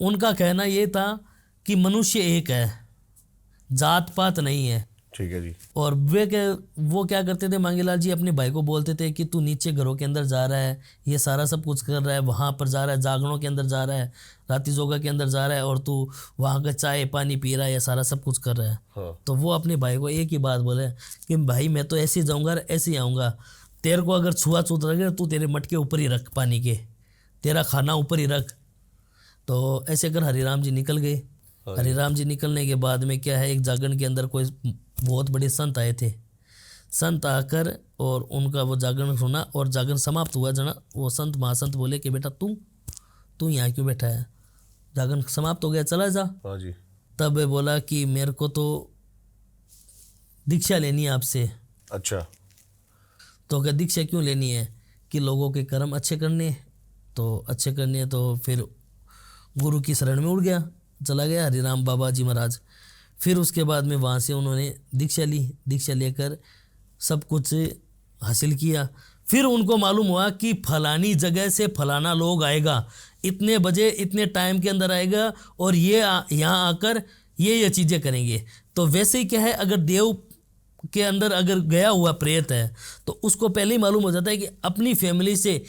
उनका कहना ये था कि मनुष्य एक है, जात पात नहीं है। ठीक है जी। और वो क्या करते थे, मांगीलाल जी अपने भाई को बोलते थे कि तू नीचे घरों के अंदर जा रहा है, ये सारा सब कुछ कर रहा है, वहाँ पर जा रहा है, जागरणों के अंदर जा रहा है, राती जोगा के अंदर जा रहा है, और तू वहाँ का चाय पानी पी रहा है, ये सारा सब कुछ कर रहा है। हाँ। तो वो अपने भाई को एक ही बात बोले कि भाई मैं तो ऐसे ही जाऊँगा, ऐसे ही आऊँगा, तेरे को अगर छुआछूत रखे तू तेरे मटके ऊपर ही रख, पानी के, तेरा खाना ऊपर ही रख। तो ऐसे कर हरिराम जी निकल गए। हरिराम जी निकलने के बाद में क्या है, एक जागरण के अंदर कोई बहुत बड़े संत आए थे। संत आकर और उनका वो जागरण सुना, और जागरण समाप्त हुआ जना, वो संत महासंत बोले कि बेटा तू यहाँ क्यों बैठा है, जागरण समाप्त हो गया, चला जा। हाँ जी। तब वे बोला कि मेरे को तो दीक्षा लेनी है आपसे। अच्छा। तो क्या दीक्षा क्यों लेनी है, कि लोगों के कर्म अच्छे करने, तो अच्छे करने, तो फिर गुरु की शरण में उड़ गया, चला गया हरिराम बाबा जी महाराज। फिर उसके बाद में वहाँ से उन्होंने दीक्षा ली, दीक्षा लेकर सब कुछ हासिल किया। फिर उनको मालूम हुआ कि फलानी जगह से फलाना लोग आएगा, इतने बजे इतने टाइम के अंदर आएगा और ये यहाँ आकर ये चीज़ें करेंगे। तो वैसे ही क्या है, अगर देव के अंदर अगर गया हुआ प्रेत है तो उसको पहले ही मालूम हो जाता है कि अपनी फैमिली से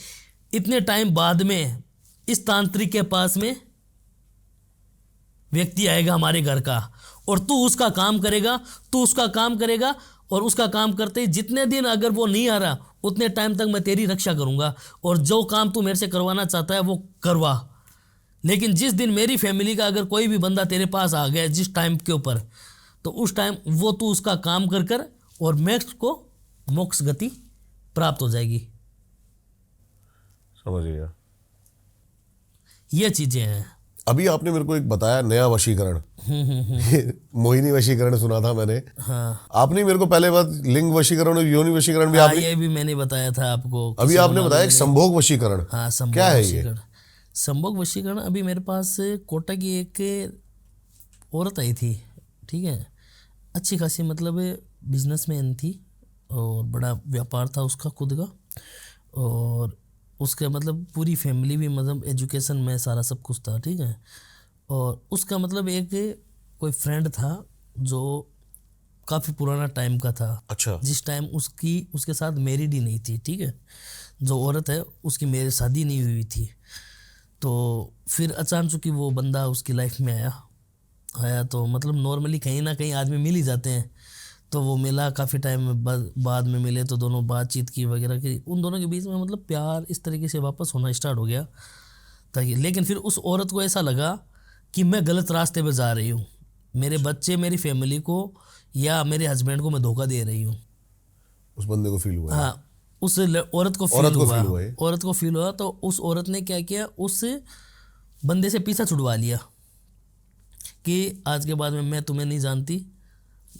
इतने टाइम बाद में इस तांत्रिक के पास में व्यक्ति आएगा हमारे घर का, और तू उसका काम करेगा, तू उसका काम करेगा, और उसका काम करते ही जितने दिन अगर वो नहीं आ रहा उतने टाइम तक मैं तेरी रक्षा करूंगा, और जो काम तू मेरे से करवाना चाहता है वो करवा। लेकिन जिस दिन मेरी फैमिली का अगर कोई भी बंदा तेरे पास आ गया जिस टाइम के ऊपर, तो उस टाइम वो तू उसका काम कर कर और मैक्स को मोक्ष गति प्राप्त हो जाएगी। समझ गया। ये चीजें हैं। अभी आपने मेरे को एक बताया नया वशीकरण, मोहिनी वशीकरण सुना था मैंने। हाँ, आपने मेरे को पहले बात लिंग वशीकरण और योनि वशीकरण भी हाँ, आपने, ये भी मैंने बताया था आपको। अभी किसी को आपने बताया एक संभोग वशीकरण। हाँ, संभोग क्या है ये? वशीकरण। संभोग वशीकरण अभी मेरे पास कोटा की एक औरत आई थी, ठीक है, अच्छी खासी मतलब बिजनेसमैन थी और बड़ा व्यापार था उसका खुद का, और उसका मतलब पूरी फैमिली भी मतलब एजुकेशन में सारा सब कुछ था, ठीक है। और उसका मतलब एक कोई फ्रेंड था जो काफ़ी पुराना टाइम का था। अच्छा। जिस टाइम उसके साथ मैरिड ही नहीं थी, ठीक है, जो औरत है उसकी मेरी शादी नहीं हुई थी। तो फिर अचानक कि वो बंदा उसकी लाइफ में आया तो मतलब नॉर्मली कहीं ना कहीं आदमी मिल ही जाते हैं, तो वो मिला, काफ़ी टाइम बाद में मिले तो दोनों बातचीत की वगैरह की, उन दोनों के बीच में मतलब प्यार इस तरीके से वापस होना स्टार्ट हो गया ताकि। लेकिन फिर उस औरत को ऐसा लगा कि मैं गलत रास्ते पे जा रही हूँ, मेरे बच्चे मेरी फैमिली को या मेरे हस्बैंड को मैं धोखा दे रही हूँ। उस बंदे को फील हुआ? हाँ, उस औरत को फील हुआ तो उस औरत ने क्या किया, उस बंदे से पीछा छुड़वा लिया कि आज के बाद में मैं तुम्हें नहीं जानती,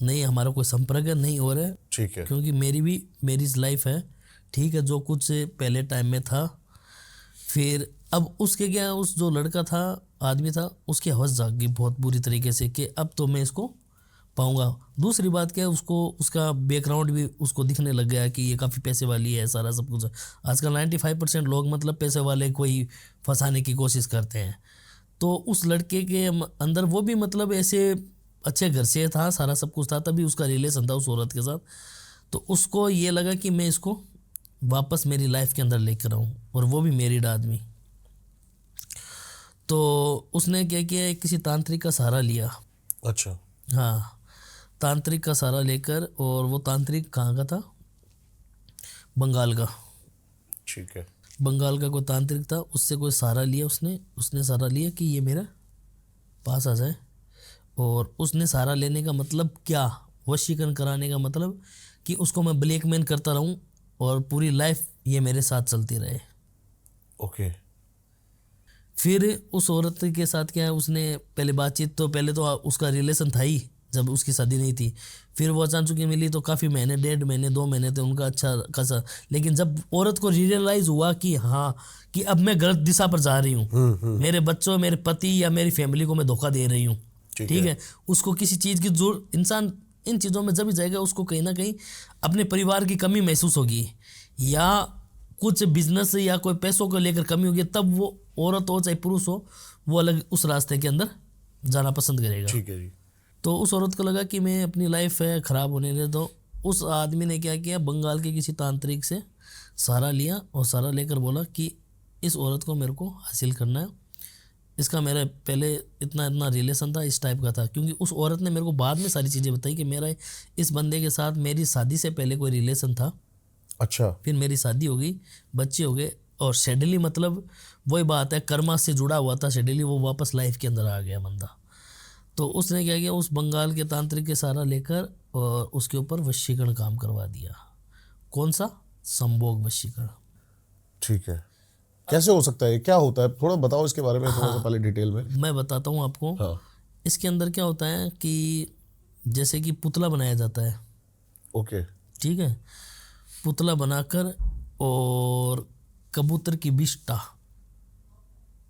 नहीं हमारा कोई संपर्क है, नहीं हो रहा है, ठीक है, क्योंकि मेरी भी मैरिज लाइफ है, ठीक है, जो कुछ पहले टाइम में था। फिर अब उसके क्या, उस जो लड़का था, आदमी था, उसकी हवस जाग गई बहुत बुरी तरीके से कि अब तो मैं इसको पाऊंगा। दूसरी बात क्या है, उसको उसका बैकग्राउंड भी उसको दिखने लग गया कि ये काफ़ी पैसे वाली है, सारा सब कुछ। आजकल 95% लोग मतलब पैसे वाले को ही फंसाने की कोशिश करते हैं। तो उस लड़के के अंदर वो भी मतलब ऐसे अच्छे घर से था, सारा सब कुछ था, तभी उसका रिलेशन था उस औरत के साथ। तो उसको ये लगा कि मैं इसको वापस मेरी लाइफ के अंदर लेकर आऊँ, और वो भी मैरिड आदमी। तो उसने क्या किया, किसी तांत्रिक का सहारा लिया। अच्छा। हाँ, तांत्रिक का सहारा लेकर, और वो तांत्रिक कहाँ का था, बंगाल का। ठीक है। बंगाल का कोई तांत्रिक था, उससे कोई सहारा लिया उसने सहारा लिया कि ये मेरा पास आ जाए। और उसने सहारा लेने का मतलब क्या, वशीकरण कराने का मतलब कि उसको मैं ब्लैकमेल करता रहूं और पूरी लाइफ ये मेरे साथ चलती रहे। ओके। फिर उस औरत के साथ क्या है, उसने पहले बातचीत, तो पहले तो उसका रिलेशन था ही जब उसकी शादी नहीं थी। फिर वो अचानक की मिली तो काफ़ी महीने, 1.5 महीने 2 महीने थे उनका अच्छा खासा। लेकिन जब औरत को रियलाइज़ हुआ कि हाँ, कि अब मैं गलत दिशा पर जा रही हूँ, मेरे बच्चों, मेरे पति या मेरी फैमिली को मैं धोखा दे रही हूँ, ठीक है, उसको किसी चीज़ की जरूरत, इंसान इन चीज़ों में जब भी जाएगा उसको कहीं ना कहीं अपने परिवार की कमी महसूस होगी, या कुछ बिजनेस या कोई पैसों को लेकर कमी होगी, तब वो औरत हो चाहे पुरुष हो, वो अलग उस रास्ते के अंदर जाना पसंद करेगा। ठीक है जी। तो उस औरत को लगा कि मैं अपनी लाइफ है ख़राब होने दे, तो उस आदमी ने क्या किया, बंगाल के किसी तांत्रिक से सहारा लिया, और सहारा लेकर बोला कि इस औरत को मेरे को हासिल करना है, इसका मेरा पहले इतना रिलेशन था, इस टाइप का था। क्योंकि उस औरत ने मेरे को बाद में सारी चीज़ें बताई कि मेरा इस बंदे के साथ मेरी शादी से पहले कोई रिलेशन था। अच्छा। फिर मेरी शादी हो गई, बच्चे हो गए, और शेड्यूली मतलब वही बात है, कर्मा से जुड़ा हुआ था शेड्यूली, वो वापस लाइफ के अंदर आ गया बंदा। तो उसने क्या किया, उस बंगाल के तांत्रिक के सहारा लेकर और उसके ऊपर वशीकरण काम करवा दिया। कौन सा, संभोग वशीकरण। ठीक है। कैसे हो सकता है, क्या होता है, थोड़ा बताओ इसके बारे में, थोड़ा सा पहले डिटेल में। मैं बताता हूँ आपको। हाँ। इसके अंदर क्या होता है कि जैसे कि पुतला बनाया जाता है, ओके। ठीक है, पुतला बनाकर और कबूतर की बिष्टा,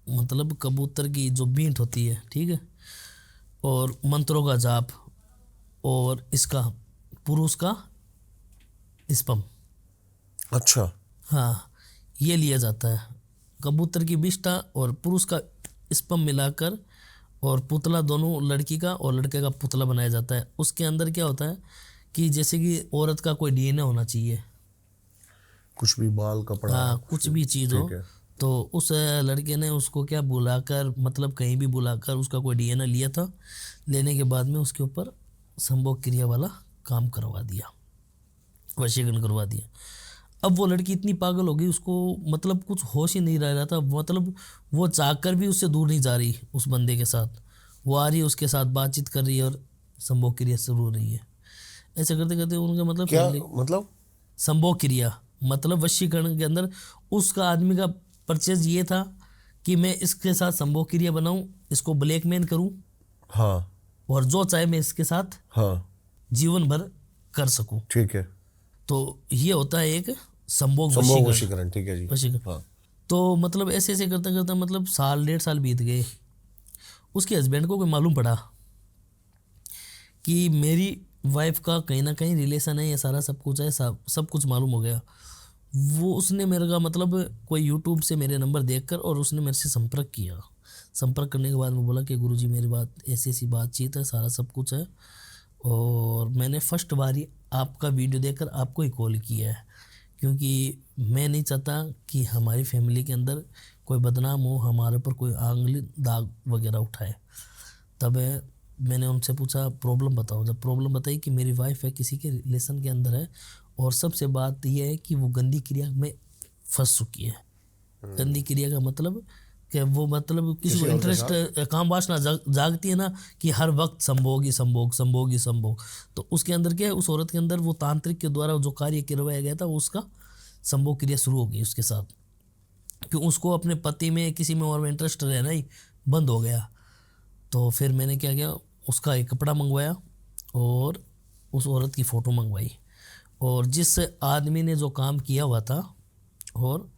मतलब कबूतर की जो बींट होती है, ठीक है, और मंत्रों का जाप, और इसका पुरुष का स्पर्म, अच्छा। हाँ, ये लिया जाता है कबूतर की बिष्ठा और पुरुष का स्पर्म मिलाकर और पुतला दोनों लड़की का और लड़के का पुतला बनाया जाता है। उसके अंदर क्या होता है कि जैसे कि औरत का कोई डीएनए होना चाहिए, कुछ भी बाल कपड़ा, हाँ कुछ भी चीज़ हो, ठीक है। तो उस लड़के ने उसको क्या बुलाकर, मतलब कहीं भी बुलाकर उसका कोई डीएनए लिया था। लेने के बाद में उसके ऊपर संभोग क्रिया वाला काम करवा दिया, वशीकरण करवा दिया। अब वो लड़की इतनी पागल हो गई, उसको मतलब कुछ होश ही नहीं रह रहा था, मतलब वो चाहकर भी उससे दूर नहीं जा रही उस बंदे के साथ। वो आ रही है, उसके साथ बातचीत कर रही है और संभोग क्रिया शुरू हो रही है। ऐसे करते करते उनका मतलब क्या फैमिली, मतलब संभोग क्रिया मतलब वशीकरण के अंदर उसका आदमी का परचेज ये था कि मैं इसके साथ संभोग क्रिया बनाऊं, इसको ब्लैकमेल करूं हाँ और जो चाहे मैं इसके साथ हाँ जीवन भर कर सकूं। ठीक है। तो ये होता है एक संभोग संभोग वशीकरण। वशीकरण, ठीक है जी। वशीकरण। हाँ तो मतलब ऐसे ऐसे करते करते मतलब साल 1.5 साल बीत गए। उसके हस्बैंड को कोई मालूम पड़ा कि मेरी वाइफ का कहीं ना कहीं रिलेशन है, ये सारा सब कुछ है, सब कुछ मालूम हो गया। वो उसने मेरे का मतलब कोई यूट्यूब से मेरे नंबर देखकर और उसने मेरे से संपर्क किया। संपर्क करने के बाद में बोला कि गुरुजी मेरी बात ऐसी ऐसी बातचीत है, सारा सब कुछ है, और मैंने फर्स्ट बार ही आपका वीडियो देखकर आपको ही कॉल किया है, क्योंकि मैं नहीं चाहता कि हमारी फैमिली के अंदर कोई बदनाम हो, हमारे ऊपर कोई आंगली दाग वगैरह उठाए। तब मैंने उनसे पूछा प्रॉब्लम बताओ। जब प्रॉब्लम बताई कि मेरी वाइफ है, किसी के रिलेशन के अंदर है, और सबसे बात यह है कि वो गंदी क्रिया में फंस चुकी है। गंदी क्रिया का मतलब कि वो मतलब किसी को इंटरेस्ट, काम वासना जागती है ना कि हर वक्त संभोग ही संभोग, संभोग ही संभोग। तो उसके अंदर क्या है, उस औरत के अंदर वो तांत्रिक के द्वारा जो कार्य करवाया गया था, वो उसका संभोग क्रिया शुरू हो गई उसके साथ, कि उसको अपने पति में किसी में और में इंटरेस्ट रहना ही बंद हो गया। तो फिर मैंने क्या किया, उसका एक कपड़ा मंगवाया और उस औरत की फ़ोटो मंगवाई, और जिस आदमी ने जो काम किया हुआ था और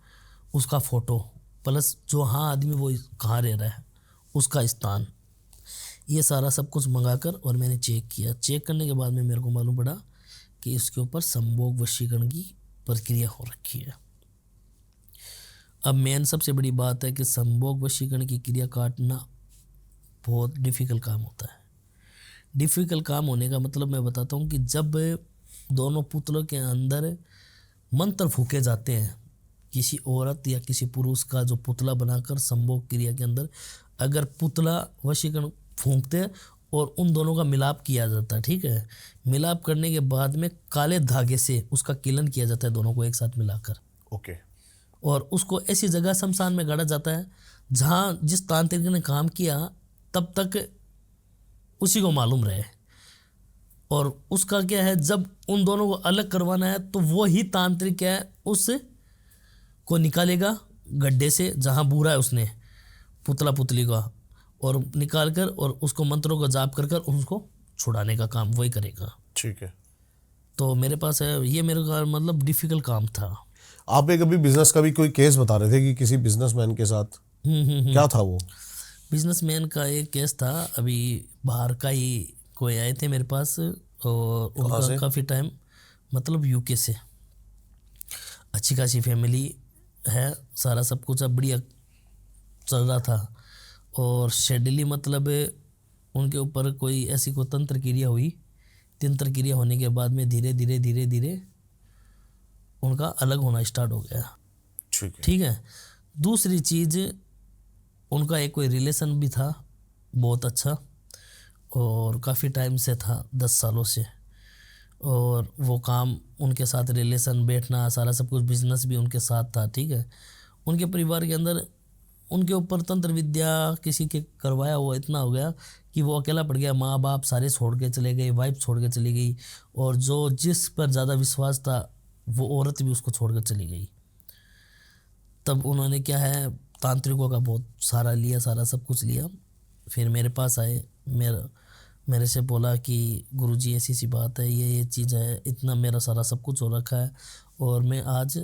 उसका फ़ोटो प्लस जो हाँ आदमी वो कहाँ रह रहा है, उसका स्थान, ये सारा सब कुछ मंगाकर और मैंने चेक किया। चेक करने के बाद में मेरे को मालूम पड़ा कि इसके ऊपर संभोग वशीकरण की प्रक्रिया हो रखी है। अब मेन सबसे बड़ी बात है कि संभोग वशीकरण की क्रिया काटना बहुत डिफ़िकल्ट काम होता है। डिफ़िकल्ट काम होने का मतलब मैं बताता हूँ कि जब दोनों पुतलों के अंदर मंत्र फूके जाते हैं, किसी औरत या किसी पुरुष का जो पुतला बनाकर संभोग क्रिया के अंदर अगर पुतला वशीकरण फूंकते हैं और उन दोनों का मिलाप किया जाता है, ठीक है। मिलाप करने के बाद में काले धागे से उसका किलन किया जाता है, दोनों को एक साथ मिलाकर, ओके। और उसको ऐसी जगह शमशान में गाड़ा जाता है जहाँ जिस तांत्रिक ने काम किया तब तक उसी को मालूम रहे। और उसका क्या है, जब उन दोनों को अलग करवाना है तो वो ही तांत्रिक है उस को निकालेगा गड्ढे से जहाँ बूरा है उसने पुतला पुतली का, और निकाल कर और उसको मंत्रों का जाप कर कर उसको छुड़ाने का काम वही करेगा। ठीक है। तो मेरे पास है ये, मेरे का मतलब डिफ़िकल्ट काम था। आप एक अभी बिजनेस का भी कोई केस बता रहे थे कि किसी बिजनेसमैन के साथ, क्या था वो? बिजनेसमैन का एक केस था, अभी बाहर का ही कोई आए थे मेरे पास, और उनका काफ़ी टाइम मतलब यूके से, अच्छी खासी फैमिली है, सारा सब कुछ अब बढ़िया चल रहा था। और शेड्यूली मतलब उनके ऊपर कोई ऐसी कोई तंत्र क्रिया हुई, तंत्र क्रिया होने के बाद में धीरे धीरे धीरे धीरे उनका अलग होना स्टार्ट हो गया। ठीक है। दूसरी चीज़, उनका एक कोई रिलेशन भी था बहुत अच्छा, और काफ़ी टाइम से था, 10 सालों से, और वो काम उनके साथ रिलेशन बैठना सारा सब कुछ बिजनेस भी उनके साथ था। ठीक है। उनके परिवार के अंदर उनके ऊपर तंत्र विद्या किसी के करवाया हुआ इतना हो गया कि वो अकेला पड़ गया, माँ बाप सारे छोड़ के चले गए, वाइफ छोड़ के चली गई, और जो जिस पर ज़्यादा विश्वास था वो औरत भी उसको छोड़ कर चली गई। तब उन्होंने क्या है, तांत्रिकों का बहुत सारा लिया, सारा सब कुछ लिया। फिर मेरे पास आए, मेरे से बोला कि गुरुजी ऐसी सी बात है, ये चीज़ है, इतना मेरा सारा सब कुछ हो रखा है, और मैं आज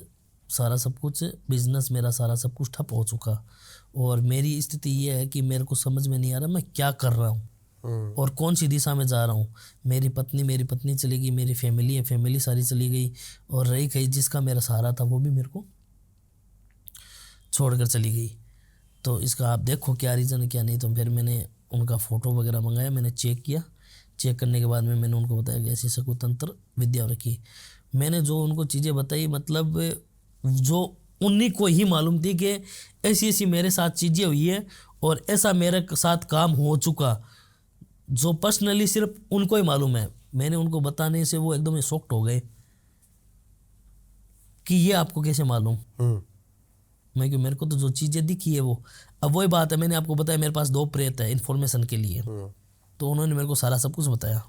सारा सब कुछ बिजनेस मेरा सारा सब कुछ ठप हो चुका, और मेरी स्थिति ये है कि मेरे को समझ में नहीं आ रहा मैं क्या कर रहा हूँ और कौन सी दिशा में जा रहा हूँ। मेरी पत्नी चली गई, मेरी फैमिली है, फैमिली सारी चली गई, और रही कहीं जिसका मेरा सहारा था वो भी मेरे को छोड़कर चली गई। तो इसका आप देखो क्या रीज़न है क्या नहीं। तो फिर मैंने उनका फ़ोटो वगैरह मंगाया, मैंने चेक किया। चेक करने के बाद में मैंने उनको बताया कि ऐसी ऐसा कोई तंत्र विद्या रखी। मैंने जो उनको चीज़ें बताई मतलब जो उन्हीं को ही मालूम थी कि ऐसी ऐसी मेरे साथ चीज़ें हुई है और ऐसा मेरे साथ काम हो चुका, जो पर्सनली सिर्फ उनको ही मालूम है। मैंने उनको बताने से वो एकदम शॉक्ड हो गए कि ये आपको कैसे मालूम। मैं कि मेरे को तो जो चीज़ें दिखी है वो। अब वही बात है, मैंने आपको बताया मेरे पास 2 प्रेत है इन्फॉर्मेशन के लिए। तो उन्होंने मेरे को सारा सब कुछ बताया।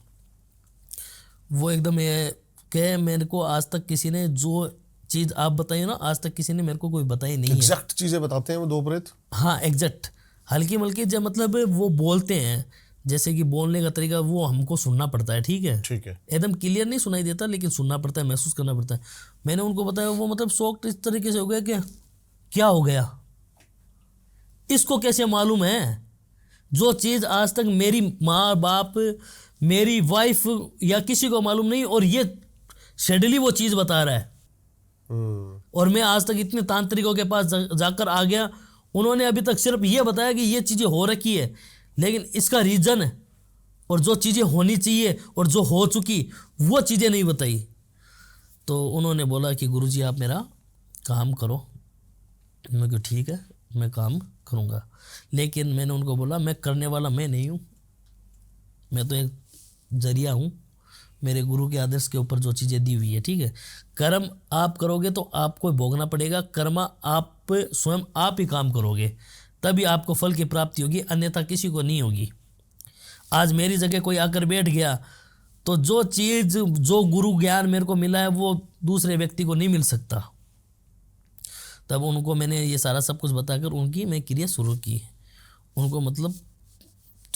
वो एकदम ये कि मेरे को आज तक किसी ने जो चीज़ आप बताई ना, आज तक किसी ने मेरे को कोई बताई नहीं है। एग्जैक्ट चीजें बताते हैं वो 2 प्रेत। हाँ एग्जैक्ट, हल्की मल्की जब मतलब वो बोलते हैं, जैसे कि बोलने का तरीका वो हमको सुनना पड़ता है, ठीक है, ठीक है। एकदम क्लियर नहीं सुनाई देता, लेकिन सुनना पड़ता है, महसूस करना पड़ता है। मैंने उनको बताया, वो मतलब शॉक्ड इस तरीके से हो गया कि क्या हो गया, इसको कैसे मालूम है जो चीज़ आज तक मेरी माँ बाप मेरी वाइफ या किसी को मालूम नहीं, और ये शेडली वो चीज़ बता रहा है। और मैं आज तक इतने तांत्रिकों के पास जाकर आ गया, उन्होंने अभी तक सिर्फ ये बताया कि ये चीज़ें हो रखी है, लेकिन इसका रीज़न और जो चीज़ें होनी चाहिए और जो हो चुकी वो चीज़ें नहीं बताई। तो उन्होंने बोला कि गुरुजी आप मेरा काम करो। मैं कहा ठीक है मैं काम करूँगा, लेकिन मैंने उनको बोला मैं करने वाला मैं नहीं हूँ, मैं तो एक जरिया हूँ। मेरे गुरु के आदर्श के ऊपर जो चीज़ें दी हुई है, ठीक है, कर्म आप करोगे तो आपको भोगना पड़ेगा। कर्म आप स्वयं आप ही काम करोगे तभी आपको फल की प्राप्ति होगी, अन्यथा किसी को नहीं होगी। आज मेरी जगह कोई आकर बैठ गया तो जो चीज़ जो गुरु ज्ञान मेरे को मिला है वो दूसरे व्यक्ति को नहीं मिल सकता। तब उनको मैंने ये सारा सब कुछ बताकर उनकी मैं क्रिया शुरू की। उनको मतलब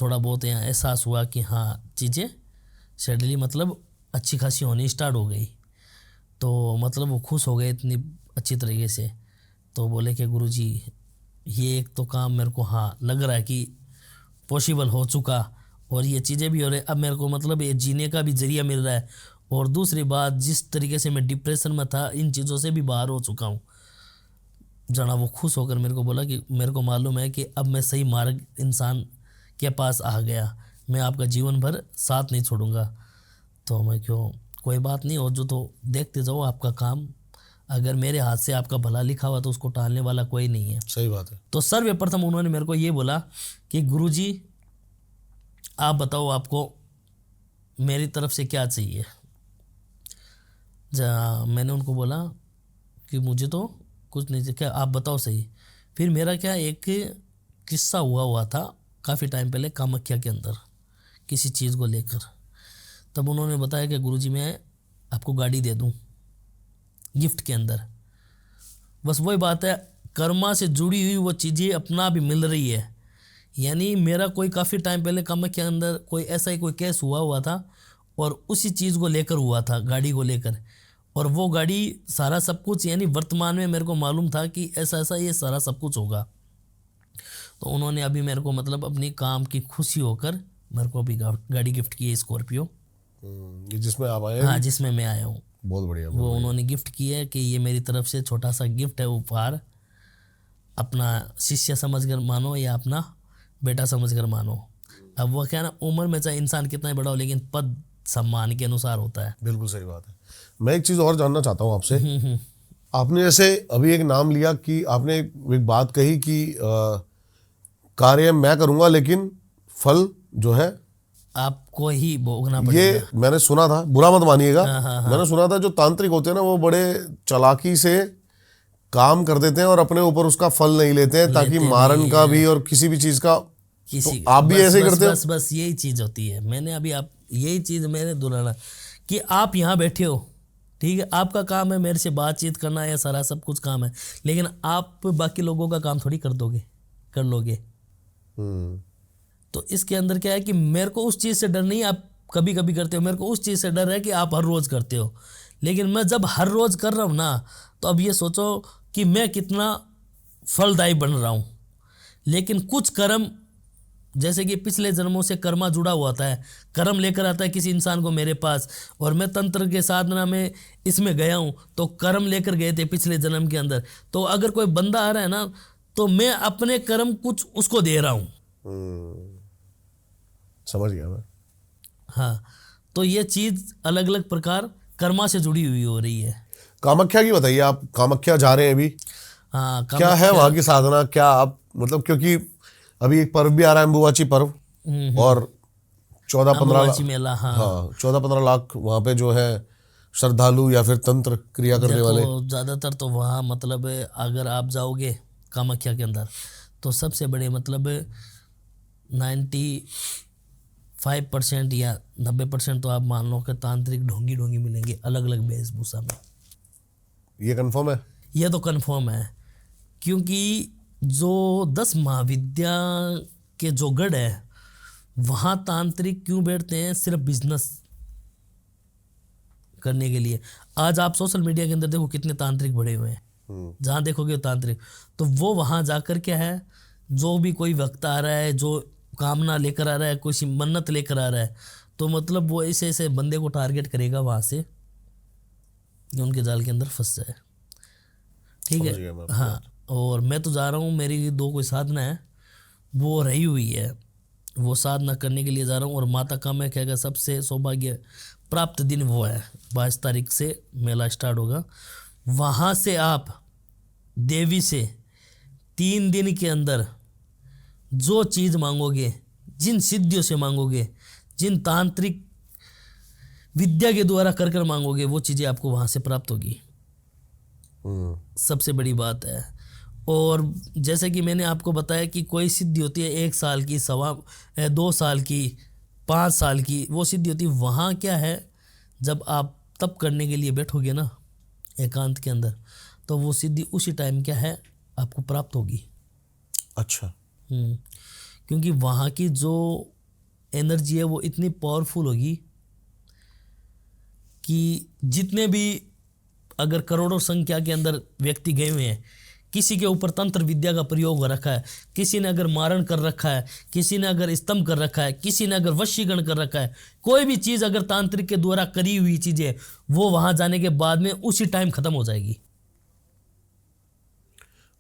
थोड़ा बहुत यहाँ एहसास हुआ कि हाँ चीज़ें सडनली मतलब अच्छी खासी होनी स्टार्ट हो गई। तो मतलब वो खुश हो गए इतनी अच्छी तरीके से। तो बोले कि गुरुजी ये एक तो काम मेरे को हाँ लग रहा है कि पॉसिबल हो चुका, और ये चीज़ें भी हो रही, अब मेरे को मतलब ये जीने का भी जरिया मिल रहा है। और दूसरी बात, जिस तरीके से मैं डिप्रेशन में था इन चीज़ों से भी बाहर हो चुका हूँ। जना वो खुश होकर मेरे को बोला कि मेरे को मालूम है कि अब मैं सही मार्ग इंसान के पास आ गया, मैं आपका जीवन भर साथ नहीं छोड़ूंगा। तो मैं क्यों, कोई बात नहीं, और जो तो देखते जाओ आपका काम, अगर मेरे हाथ से आपका भला लिखा हुआ तो उसको टालने वाला कोई नहीं है। सही बात है। तो सर्वप्रथम उन्होंने मेरे को ये बोला कि गुरुजी आप बताओ आपको मेरी तरफ से क्या चाहिए। मैंने उनको बोला कि मुझे तो कुछ नहीं चाहिए, क्या आप बताओ सही। फिर मेरा क्या एक किस्सा हुआ था काफ़ी टाइम पहले कामाख्या के अंदर किसी चीज़ को लेकर। तब उन्होंने बताया कि गुरुजी मैं आपको गाड़ी दे दूं गिफ्ट के अंदर। बस वही बात है, कर्मा से जुड़ी हुई वो चीज़ें अपना भी मिल रही है। यानी मेरा कोई काफ़ी टाइम पहले कामाख्या के अंदर कोई ऐसा ही कोई केस हुआ था, और उसी चीज़ को लेकर हुआ था, गाड़ी को लेकर। और वो गाड़ी सारा सब कुछ, यानी वर्तमान में मेरे को मालूम था कि ऐसा ऐसा ये सारा सब कुछ होगा। तो उन्होंने अभी मेरे को मतलब अपनी काम की खुशी होकर मेरे को अभी गाड़ी गिफ्ट की है, स्कॉर्पियो, जिसमें आप आए। हाँ जिसमें मैं आया हूँ। बहुत बढ़िया। वो उन्होंने गिफ्ट की है कि ये मेरी तरफ से छोटा सा गिफ्ट है, उपहार, अपना शिष्य समझकर मानो या अपना बेटा समझकर मानो। अब वो क्या ना, उम्र में चाहे इंसान कितना ही बड़ा हो, लेकिन पद सम्मान के अनुसार होता है। बिल्कुल सही बात है। मैं एक चीज़ और जानना चाहता हूँ आपसे। आपने जैसे अभी एक नाम लिया कि आपने एक बात कही कि कार्य मैं करूँगा लेकिन फल जो है आपको ही भोगना पड़ेगा। ये मैंने सुना था, बुरा मत मानिएगा। मैंने सुना था जो तांत्रिक होते हैं ना वो बड़े चालाकी से काम कर देते हैं और अपने ऊपर उसका फल नहीं लेते हैं, ताकि मारन का भी और किसी भी चीज़ का। किसी तो आप भी ऐसे ही करते हो? बस यही चीज़ होती है। मैंने अभी आप यही चीज़ मैंने दोहराना कि आप यहाँ बैठे हो, ठीक है, आपका काम है मेरे से बातचीत करना, या सारा सब कुछ काम है, लेकिन आप बाकी लोगों का काम थोड़ी कर लोगे। तो इसके अंदर क्या है कि मेरे को उस चीज़ से डर नहीं, आप कभी कभी करते हो, मेरे को उस चीज़ से डर है कि आप हर रोज़ करते हो। लेकिन मैं जब हर रोज़ कर रहा हूँ ना, तो अब ये सोचो कि मैं कितना फलदायी बन रहा हूँ। लेकिन कुछ कर्म जैसे कि पिछले जन्मों से कर्मा जुड़ा हुआ था, कर्म लेकर आता है किसी इंसान को मेरे पास, और मैं तंत्र के साधना में इसमें गया हूँ तो कर्म लेकर गए थे पिछले जन्म के अंदर। तो अगर कोई बंदा आ रहा है ना तो मैं अपने कर्म कुछ उसको दे रहा हूँ। समझ गया मैं। हाँ, तो ये चीज अलग अलग प्रकार कर्मा से जुड़ी हुई हो रही है। कामाख्या की बताइए, आप कामाख्या जा रहे हैं अभी? हाँ, क्या है वहां की साधना, क्या आप मतलब, क्योंकि अभी एक पर्व भी आ रहा है, अम्बुबाची पर्व, और 14-15 अम्बुबाची मेला। हाँ 14-15 लाख वहां पे जो है श्रद्धालु या फिर तंत्र क्रिया करने वाले। ज्यादातर तो वहाँ मतलब अगर आप जाओगे कामाख्या के अंदर तो सबसे बड़े मतलब 95% या 90% तो आप मान लो कि तांत्रिक ढोंगी मिलेंगे अलग अलग वेशभूषा में। ये कंफर्म है? ये तो कंफर्म है, क्योंकि जो 10 महाविद्या के जो गढ़ है वहाँ तांत्रिक क्यों बैठते हैं? सिर्फ बिजनेस करने के लिए। आज आप सोशल मीडिया के अंदर देखो कितने तांत्रिक बड़े हुए हैं, जहाँ देखोगे तांत्रिक, तो वो वहाँ जाकर क्या है, जो भी कोई वक्त आ रहा है, जो कामना लेकर आ रहा है, कोई मन्नत लेकर आ रहा है, तो मतलब वो ऐसे ऐसे बंदे को टारगेट करेगा वहाँ से जो उनके जाल के अंदर फंस जाए। ठीक है। हाँ, और मैं तो जा रहा हूँ, मेरी 2 कोई साधना है वो रही हुई है, वो साधना करने के लिए जा रहा हूँ। और माता कामाख्या का सबसे सौभाग्य प्राप्त दिन वो है, 22 तारीख से मेला स्टार्ट होगा। वहाँ से आप देवी से 3 दिन के अंदर जो चीज़ मांगोगे, जिन सिद्धियों से मांगोगे, जिन तांत्रिक विद्या के द्वारा कर कर मांगोगे, वो चीज़ें आपको वहाँ से प्राप्त होगी। सबसे बड़ी बात है। और जैसे कि मैंने आपको बताया कि कोई सिद्धि होती है 1 साल की, 2 साल की, 5 साल की, वो सिद्धि होती है। वहाँ क्या है, जब आप तप करने के लिए बैठोगे ना एकांत के अंदर, तो वो सिद्धि उसी टाइम क्या है आपको प्राप्त होगी। अच्छा। क्योंकि वहाँ की जो एनर्जी है वो इतनी पावरफुल होगी कि जितने भी अगर करोड़ों संख्या के अंदर व्यक्ति गए हुए हैं, किसी के ऊपर तंत्र विद्या का प्रयोग हो रखा है, किसी ने अगर मारण कर रखा है, किसी ने अगर स्तंभ कर रखा है, किसी ने अगर वशीकरण कर रखा है, कोई भी चीज़ अगर तांत्रिक के द्वारा करी हुई चीज़ें, वो वहाँ जाने के बाद में उसी टाइम खत्म हो जाएगी।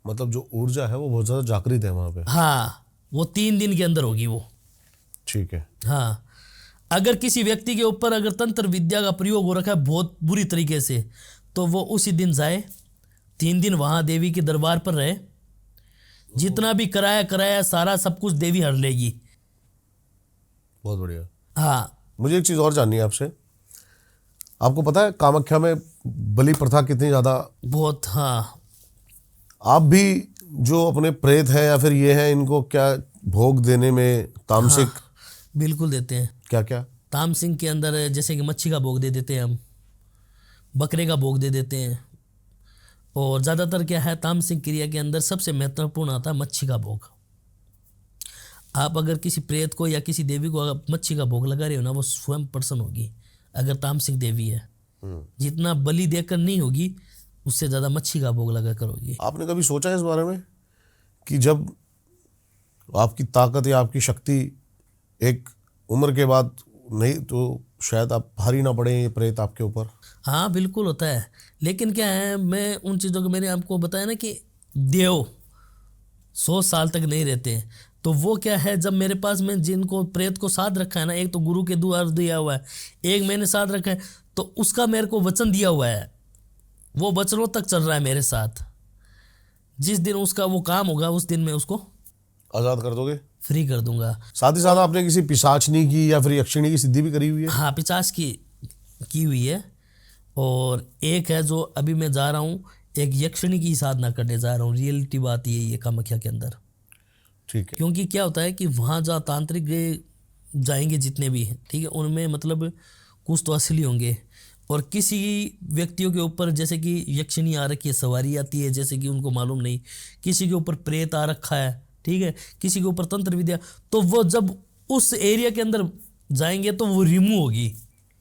मतलब जो ऊर्जा है वो बहुत ज़्यादा जागृत है वहाँ पे। हाँ, वो 3 दिन के अंदर होगी वो। ठीक है। हाँ, अगर किसी व्यक्ति के ऊपर अगर तंत्र विद्या का प्रयोग हो रखा है बहुत बुरी तरीके से, तो वो उसी दिन जाए, 3 दिन वहाँ देवी के दरबार पर रहे, जितना भी कराया सारा सब कुछ देवी हर लेगी। बहुत बढ़िया। हाँ, मुझे एक चीज़ और जाननी है आपसे। आपको पता है कामाख्या में बलि प्रथा कितनी ज़्यादा? बहुत। हाँ, आप भी जो अपने प्रेत हैं या फिर ये हैं, इनको क्या भोग देने में तामसिक? हाँ, बिल्कुल देते हैं। क्या क्या? तामसिक के अंदर जैसे कि मच्छी का भोग दे देते हैं हम, बकरे का भोग दे देते हैं, और ज़्यादातर क्या है तामसिक क्रिया के अंदर सबसे महत्वपूर्ण आता है मच्छी का भोग। आप अगर किसी प्रेत को या किसी देवी को अगर मच्छी का भोग लगा रहे हो ना, वो स्वयं प्रसन्न होगी अगर तामसिक देवी है। जितना बलि देकर नहीं होगी, उससे ज़्यादा मच्छी का भोग लगा कर होगी। आपने कभी सोचा है इस बारे में कि जब आपकी ताकत या आपकी शक्ति एक उम्र के बाद नहीं, तो शायद आप भारी ना पड़े ये प्रेत आपके ऊपर? हाँ, बिल्कुल होता है। लेकिन क्या है, मैं उन चीज़ों को मैंने आपको बताया ना कि देव 100 साल तक नहीं रहते हैं। तो वो क्या है, जब मेरे पास में जिनको प्रेत को साथ रखा है ना, एक तो गुरु के द्वारा दिया हुआ है, एक मैंने साथ रखा है, तो उसका मेरे को वचन दिया हुआ है, वो वचनों तक चल रहा है मेरे साथ। जिस दिन उसका वो काम होगा उस दिन मैं उसको आज़ाद कर दोगे? फ्री कर दूंगा। साथ ही साथ आपने किसी पिशाचनी की या फिर यक्षिणी की सिद्धि भी करी हुई है? हाँ, पिशाच की हुई है। और एक है जो अभी मैं जा रहा हूँ, एक यक्षिणी की साधना करने जा रहा हूँ। रियलिटी बात ये कामाख्या के अंदर। ठीक है। क्योंकि क्या होता है कि वहाँ जहाँ तांत्रिक जाएंगे जितने भी, ठीक है, उनमें मतलब कुछ तो असली होंगे, और किसी व्यक्तियों के ऊपर जैसे कि यक्षिणी आ रखी है, सवारी आती है, जैसे कि उनको मालूम नहीं, किसी के ऊपर प्रेत आ रखा है, ठीक है, किसी के ऊपर तंत्र विद्या, तो वो जब उस एरिया के अंदर जाएंगे तो वो रिमूव होगी।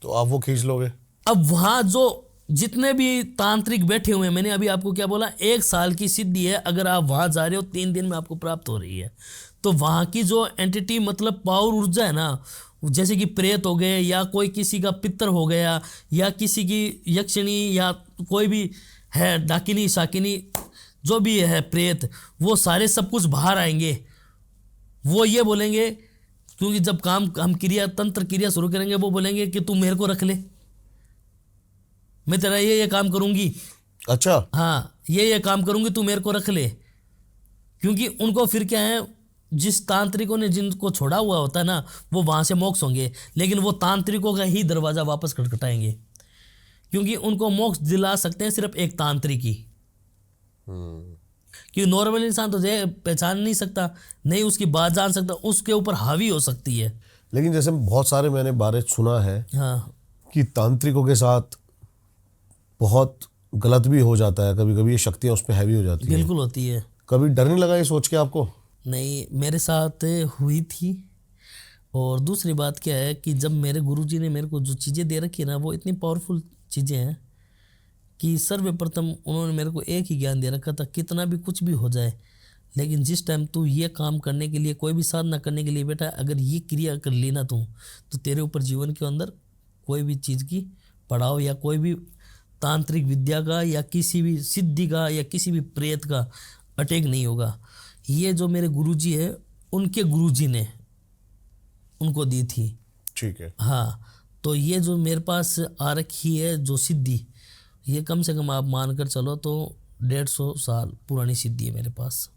तो आप वो खींच लोगे? अब वहाँ जो जितने भी तांत्रिक बैठे हुए हैं, मैंने अभी आपको क्या बोला, 1 साल की सिद्धि है, अगर आप वहां जा रहे हो 3 दिन में आपको प्राप्त हो रही है। तो वहां की जो एंटिटी मतलब पावर ऊर्जा है ना, जैसे कि प्रेत हो गए या कोई किसी का पितर हो गया या किसी की यक्षिणी या कोई भी है डाकिनी शाकिनी जो भी है प्रेत, वो सारे सब कुछ बाहर आएंगे। वो ये बोलेंगे, क्योंकि जब काम हम क्रिया तंत्र क्रिया शुरू करेंगे, वो बोलेंगे कि तू मेरे को रख ले, मैं तेरा ये काम करूंगी। अच्छा। हाँ, ये काम करूंगी, तू मेरे को रख ले। क्योंकि उनको फिर क्या है, जिस तांत्रिकों ने जिनको छोड़ा हुआ होता है ना, वो वहां से मोक्ष होंगे, लेकिन वो तांत्रिकों का ही दरवाजा वापस खटखटाएंगे, क्योंकि उनको मोक्ष दिला सकते हैं सिर्फ एक तांत्रिक ही। क्योंकि नॉर्मल इंसान तो पहचान नहीं सकता, नहीं उसकी बात जान सकता, उसके ऊपर हावी हो सकती है। लेकिन जैसे बहुत सारे मैंने बारे सुना है हाँ, कि तांत्रिकों के साथ बहुत गलत भी हो जाता है, कभी कभी ये शक्तियाँ उस पर हैवी हो जाती है। बिल्कुल होती है। कभी डर नहीं लगा ये सोच के आपको? नहीं, मेरे साथ हुई थी। और दूसरी बात क्या है कि जब मेरे गुरुजी ने मेरे को जो चीज़ें दे रखी है ना, वो इतनी पावरफुल चीज़ें हैं कि सर्वप्रथम उन्होंने मेरे को एक ही ज्ञान दे रखा था, कितना भी कुछ भी हो जाए, लेकिन जिस टाइम तू ये काम करने के लिए, कोई भी साधना करने के लिए बेटा, अगर ये क्रिया कर ली ना तू, तो तेरे ऊपर जीवन के अंदर कोई भी चीज़ की पड़ाव या कोई भी तांत्रिक विद्या का या किसी भी सिद्धि का या किसी भी प्रेत का अटैक नहीं होगा। ये जो मेरे गुरुजी है, उनके गुरुजी ने उनको दी थी। ठीक है। हाँ, तो ये जो मेरे पास आ रखी है जो सिद्धि, ये कम से कम आप मानकर चलो तो 150 साल पुरानी सिद्धि है मेरे पास,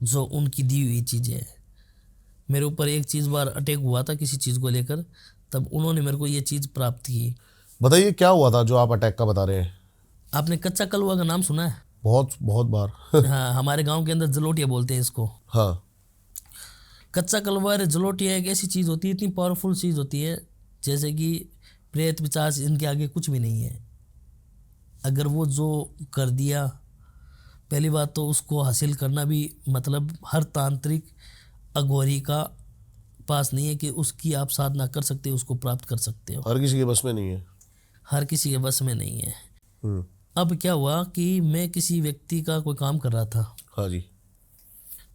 जो उनकी दी हुई चीज़ें हैं। मेरे ऊपर एक चीज़ बार अटैक हुआ था किसी चीज़ को लेकर, तब उन्होंने मेरे को ये चीज़ प्राप्त की। बताइए क्या हुआ था जो आप अटैक का बता रहे हैं? आपने कच्चा कलवा का नाम सुना है? बहुत बहुत बार। हाँ, हमारे गांव के अंदर जलोटिया बोलते हैं इसको। हाँ। कच्चा कलवा और जलोटिया एक ऐसी चीज़ होती है, इतनी पावरफुल चीज़ होती है, जैसे कि प्रेत पिशाच इनके आगे कुछ भी नहीं है। अगर वो जो कर दिया, पहली बात तो उसको हासिल करना भी मतलब हर तांत्रिक अघोरी का पास नहीं है कि उसकी आप साधना कर सकते हो, उसको प्राप्त कर सकते हो। हर किसी के बस में नहीं है। हर किसी के बस में नहीं है। हम्म। अब क्या हुआ कि मैं किसी व्यक्ति का कोई काम कर रहा था, हाँ जी।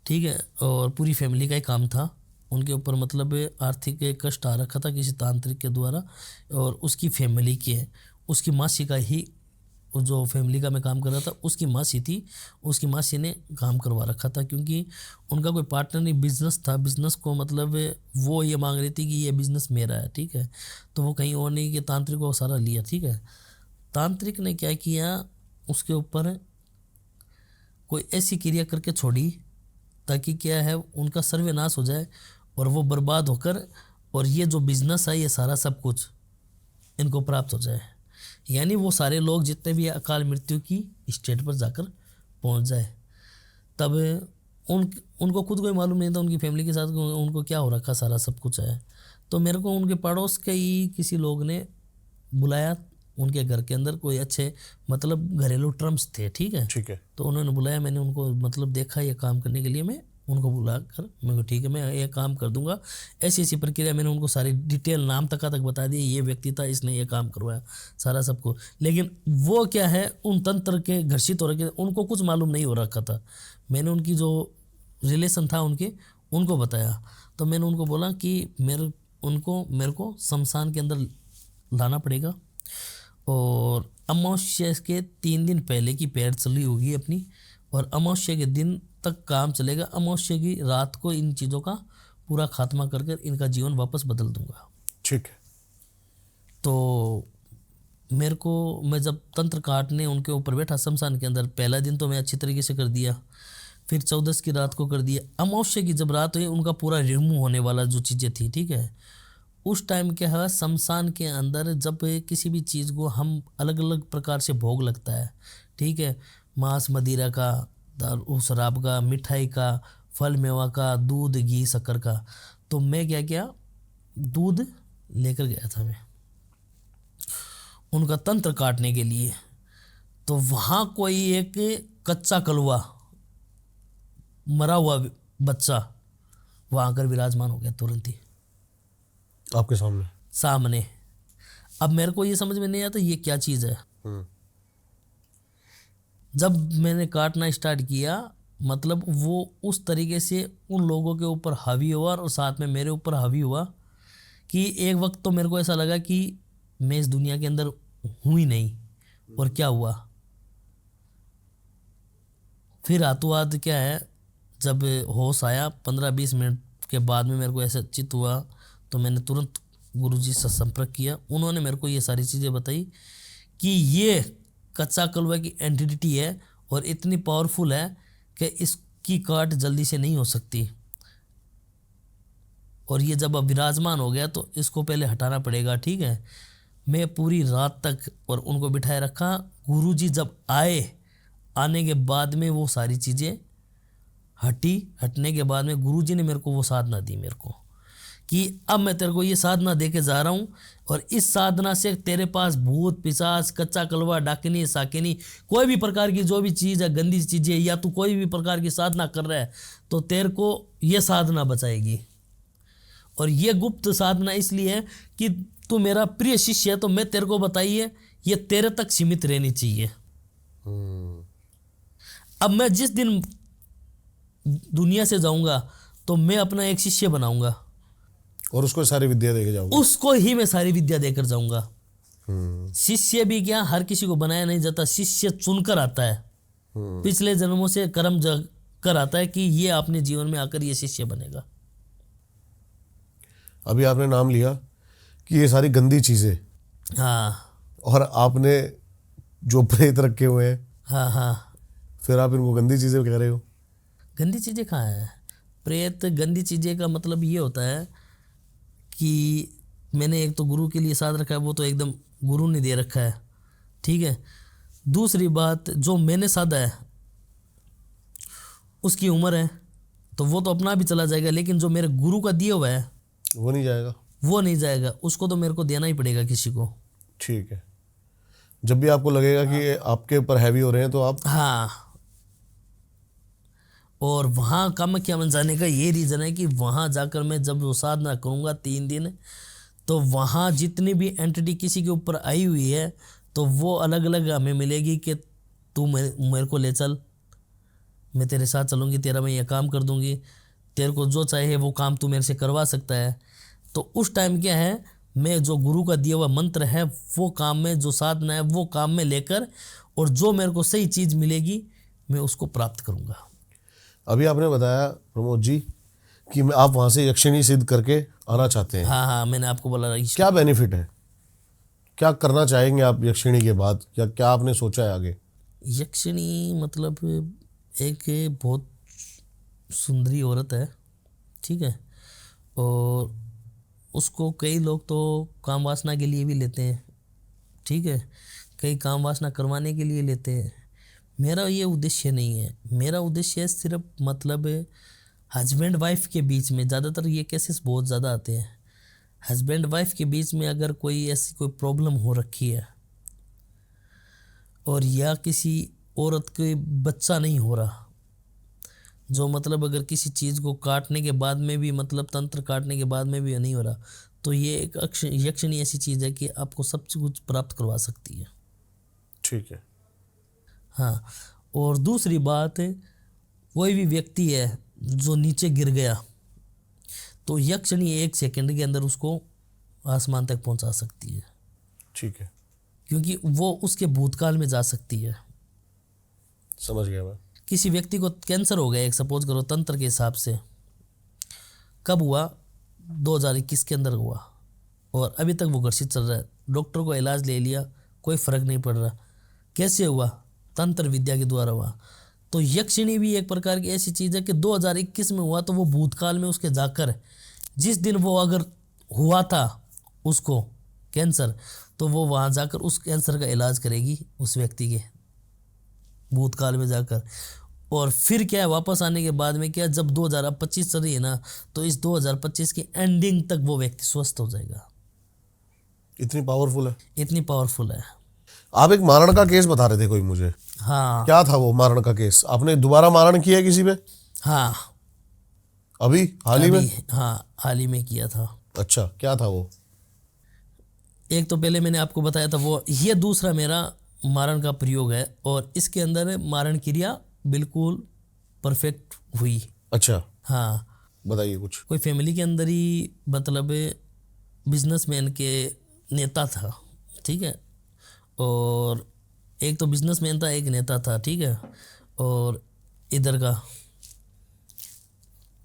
ठीक है, और पूरी फैमिली का ही काम था। उनके ऊपर मतलब आर्थिक कष्ट आ रखा था किसी तांत्रिक के द्वारा, और उसकी फैमिली के, उसकी मासी का ही, जो फैमिली का मैं काम कर रहा था उसकी मासी थी, उसकी मासी ने काम करवा रखा था, क्योंकि उनका कोई पार्टनर नहीं, बिजनेस था। बिजनेस को मतलब वो ये मांग रही थी कि ये बिजनेस मेरा है, ठीक है, तो वो कहीं और नहीं कि तांत्रिकों को सारा लिया, ठीक है। तांत्रिक ने क्या किया, उसके ऊपर कोई ऐसी क्रिया करके छोड़ी ताकि क्या है उनका सर्वनाश हो जाए और वो बर्बाद होकर, और ये जो बिजनेस है ये सारा सब कुछ इनको प्राप्त हो जाए, यानी वो सारे लोग जितने भी अकाल मृत्यु की स्टेट पर जाकर पहुंच जाए। तब उनको खुद को ही मालूम नहीं था उनकी फैमिली के साथ उनको क्या हो रखा, सारा सब कुछ है। तो मेरे को उनके पड़ोस के ही किसी लोग ने बुलाया, उनके घर के अंदर कोई अच्छे मतलब घरेलू टर्म्स थे, ठीक है। ठीक है। तो उन्होंने बुलाया, मैंने उनको मतलब देखा ये काम करने के लिए, मैं उनको बुला कर मैं को ठीक है मैं ये काम कर दूंगा, ऐसी ऐसी प्रक्रिया मैंने उनको सारी डिटेल नाम तक बता दी, ये व्यक्ति था इसने ये काम करवाया सारा सबको। लेकिन वो क्या है उन तंत्र के घर्षित हो रखे, उनको कुछ मालूम नहीं हो रखा था। मैंने उनकी जो रिलेशन था उनको बताया, तो मैंने उनको बोला कि मेरे को शमशान के अंदर लाना पड़ेगा, और अमावस्या के 3 दिन पहले की पैर चली होगी अपनी, और अमावस्या के दिन तक काम चलेगा। अमावस्या की रात को इन चीज़ों का पूरा खात्मा कर कर इनका जीवन वापस बदल दूंगा। ठीक है। तो मैं जब तंत्र काटने उनके ऊपर बैठा शमशान के अंदर, पहला दिन तो मैं अच्छी तरीके से कर दिया, फिर 14 की रात को कर दिया। अमावस्या की जब रात हुई उनका पूरा रिमूव होने वाला जो चीज़ें थी, ठीक है, उस टाइम क्या है शमशान के अंदर जब किसी भी चीज़ को हम अलग अलग प्रकार से भोग लगता है, ठीक है, मांस मदिरा का, दारू शराब का, मिठाई का, फल मेवा का, दूध घी शक्कर का, तो मैं क्या किया, दूध लेकर गया था मैं उनका तंत्र काटने के लिए। तो वहाँ कोई एक कच्चा कलवा मरा हुआ बच्चा वहाँ आकर विराजमान हो गया तुरंत ही आपके सामने? सामने। अब मेरे को ये समझ में नहीं आता ये क्या चीज़ है। हम्म। जब मैंने काटना स्टार्ट किया, मतलब वो उस तरीके से उन लोगों के ऊपर हावी हुआ और साथ में मेरे ऊपर हावी हुआ कि एक वक्त तो मेरे को ऐसा लगा कि मैं इस दुनिया के अंदर हूँ ही नहीं। और क्या हुआ, फिर हाथों हाथ क्या है, जब होश आया 15-20 मिनट के बाद में मेरे को ऐसा चित हुआ, तो मैंने तुरंत गुरुजी से संपर्क किया। उन्होंने मेरे को ये सारी चीज़ें बताई कि ये कच्चा कलवा की एंटिटी है और इतनी पावरफुल है कि इसकी काट जल्दी से नहीं हो सकती, और ये जब अब विराजमान हो गया तो इसको पहले हटाना पड़ेगा। ठीक है, मैं पूरी रात तक और उनको बिठाए रखा। गुरुजी जब आने के बाद में वो सारी चीज़ें हटने के बाद में गुरुजी ने मेरे को वो साधना दी मेरे को कि अब मैं तेरे को ये साधना दे के जा रहा हूँ, और इस साधना से तेरे पास भूत पिशाच कच्चा कलवा डाकिनी साकिनी कोई भी प्रकार की जो भी चीज़ है, गंदी चीज़ें, या तू कोई भी प्रकार की साधना कर रहा है तो तेरे को ये साधना बचाएगी। और ये गुप्त साधना इसलिए है कि तू मेरा प्रिय शिष्य है, तो मैं तेरे को बताइए ये तेरे तक सीमित रहनी चाहिए। अब मैं जिस दिन दुनिया से जाऊंगा तो मैं अपना एक शिष्य बनाऊंगा और उसको सारी विद्या देके जाऊंगा, उसको ही मैं सारी विद्या देकर जाऊंगा। शिष्य भी क्या, हर किसी को बनाया नहीं जाता, शिष्य चुनकर आता है, पिछले जन्मों से कर्म कर आता है कि ये अपने जीवन में आकर ये शिष्य बनेगा। अभी आपने नाम लिया कि ये सारी गंदी चीजें, हाँ और आपने जो प्रेत रखे हुए हैं, हाँ हाँ, फिर आप इनको गंदी चीजें कह रहे हो? गंदी चीज़ें कहाँ है? प्रेत गंदी चीज़ें का मतलब ये होता है कि मैंने एक तो गुरु के लिए साथ रखा है, वो तो एकदम गुरु ने दे रखा है। ठीक है, दूसरी बात जो मैंने साधा है उसकी उम्र है तो वो तो अपना भी चला जाएगा, लेकिन जो मेरे गुरु का दिया हुआ है वो नहीं जाएगा, वो नहीं जाएगा, उसको तो मेरे को देना ही पड़ेगा किसी को। ठीक है, जब भी आपको लगेगा कि आपके ऊपर हैवी हो रहे हैं तो आप, हाँ, और वहाँ कामाख्या में जाने का ये रीज़न है कि वहाँ जाकर मैं जब वो साधना करूँगा 3 दिन, तो वहाँ जितनी भी एंटिटी किसी के ऊपर आई हुई है तो वो अलग अलग हमें मिलेगी कि तू मेरे को ले चल, मैं तेरे साथ चलूँगी, तेरा मैं ये काम कर दूँगी, तेरे को जो चाहे वो काम तू मेरे से करवा सकता है। तो उस टाइम क्या है, मैं जो गुरु का दिया हुआ मंत्र है वो काम में, जो साधना है वो काम में लेकर, और जो मेरे को सही चीज़ मिलेगी मैं उसको प्राप्त करूँगा। अभी आपने बताया प्रमोद जी कि आप वहाँ से यक्षिणी सिद्ध करके आना चाहते हैं। हाँ हाँ, मैंने आपको बोला क्या बेनिफिट है, क्या करना चाहेंगे आप यक्षिणी के बाद, या क्या आपने सोचा है आगे? यक्षिणी मतलब एक बहुत सुंदरी औरत है, ठीक है, और उसको कई लोग तो काम वासना के लिए भी लेते हैं, ठीक है, कई काम वासना करवाने के लिए लेते हैं। मेरा ये उद्देश्य नहीं है, मेरा उद्देश्य सिर्फ मतलब हस्बैंड वाइफ के बीच में, ज़्यादातर ये केसेस बहुत ज़्यादा आते हैं, हस्बैंड वाइफ के बीच में अगर कोई ऐसी कोई प्रॉब्लम हो रखी है और या किसी औरत के बच्चा नहीं हो रहा, जो मतलब अगर किसी चीज़ को काटने के बाद में भी, मतलब तंत्र काटने के बाद में भी नहीं हो रहा, तो ये एक यक्षिणी ऐसी चीज़ है कि आपको सब कुछ प्राप्त करवा सकती है। ठीक है। हाँ, और दूसरी बात, कोई भी व्यक्ति है जो नीचे गिर गया तो यक्षिणी 1 सेकंड के अंदर उसको आसमान तक पहुंचा सकती है। ठीक है, क्योंकि वो उसके भूतकाल में जा सकती है। समझ गया मैं। किसी व्यक्ति को कैंसर हो गया, एक सपोज करो, तंत्र के हिसाब से कब हुआ, 2021 के अंदर हुआ, और अभी तक वो ग्रसित चल रहा है, डॉक्टर को इलाज ले लिया, कोई फ़र्क नहीं पड़ रहा। कैसे हुआ? तंत्र विद्या के द्वारा हुआ। तो यक्षिणी भी एक प्रकार की ऐसी चीज़ है कि 2021 में हुआ, तो वो भूतकाल में उसके जाकर, जिस दिन वो अगर हुआ था उसको कैंसर, तो वो वहाँ जाकर उस कैंसर का इलाज करेगी उस व्यक्ति के भूतकाल में जाकर। और फिर क्या है, वापस आने के बाद में क्या, जब 2025 चल रही है ना, तो इस 2025 की एंडिंग तक वो व्यक्ति स्वस्थ हो जाएगा। इतनी पावरफुल है? इतनी पावरफुल है। आप एक मारण का केस बता रहे थे कोई मुझे, हाँ। क्या था वो मारण का केस? आपने दोबारा मारण किया है किसी पे? हाँ, अभी हाल ही में? हाँ, हाल ही में किया था। अच्छा, क्या था वो? एक तो पहले मैंने आपको बताया था वो, ये दूसरा मेरा मारण का प्रयोग है और इसके अंदर मारण क्रिया बिल्कुल परफेक्ट हुई। अच्छा, हाँ, बताइए कुछ। कोई फैमिली के अंदर ही मतलब बिजनेसमैन के नेता था, ठीक है, और एक तो बिजनेसमैन था, एक नेता था, ठीक है, और इधर का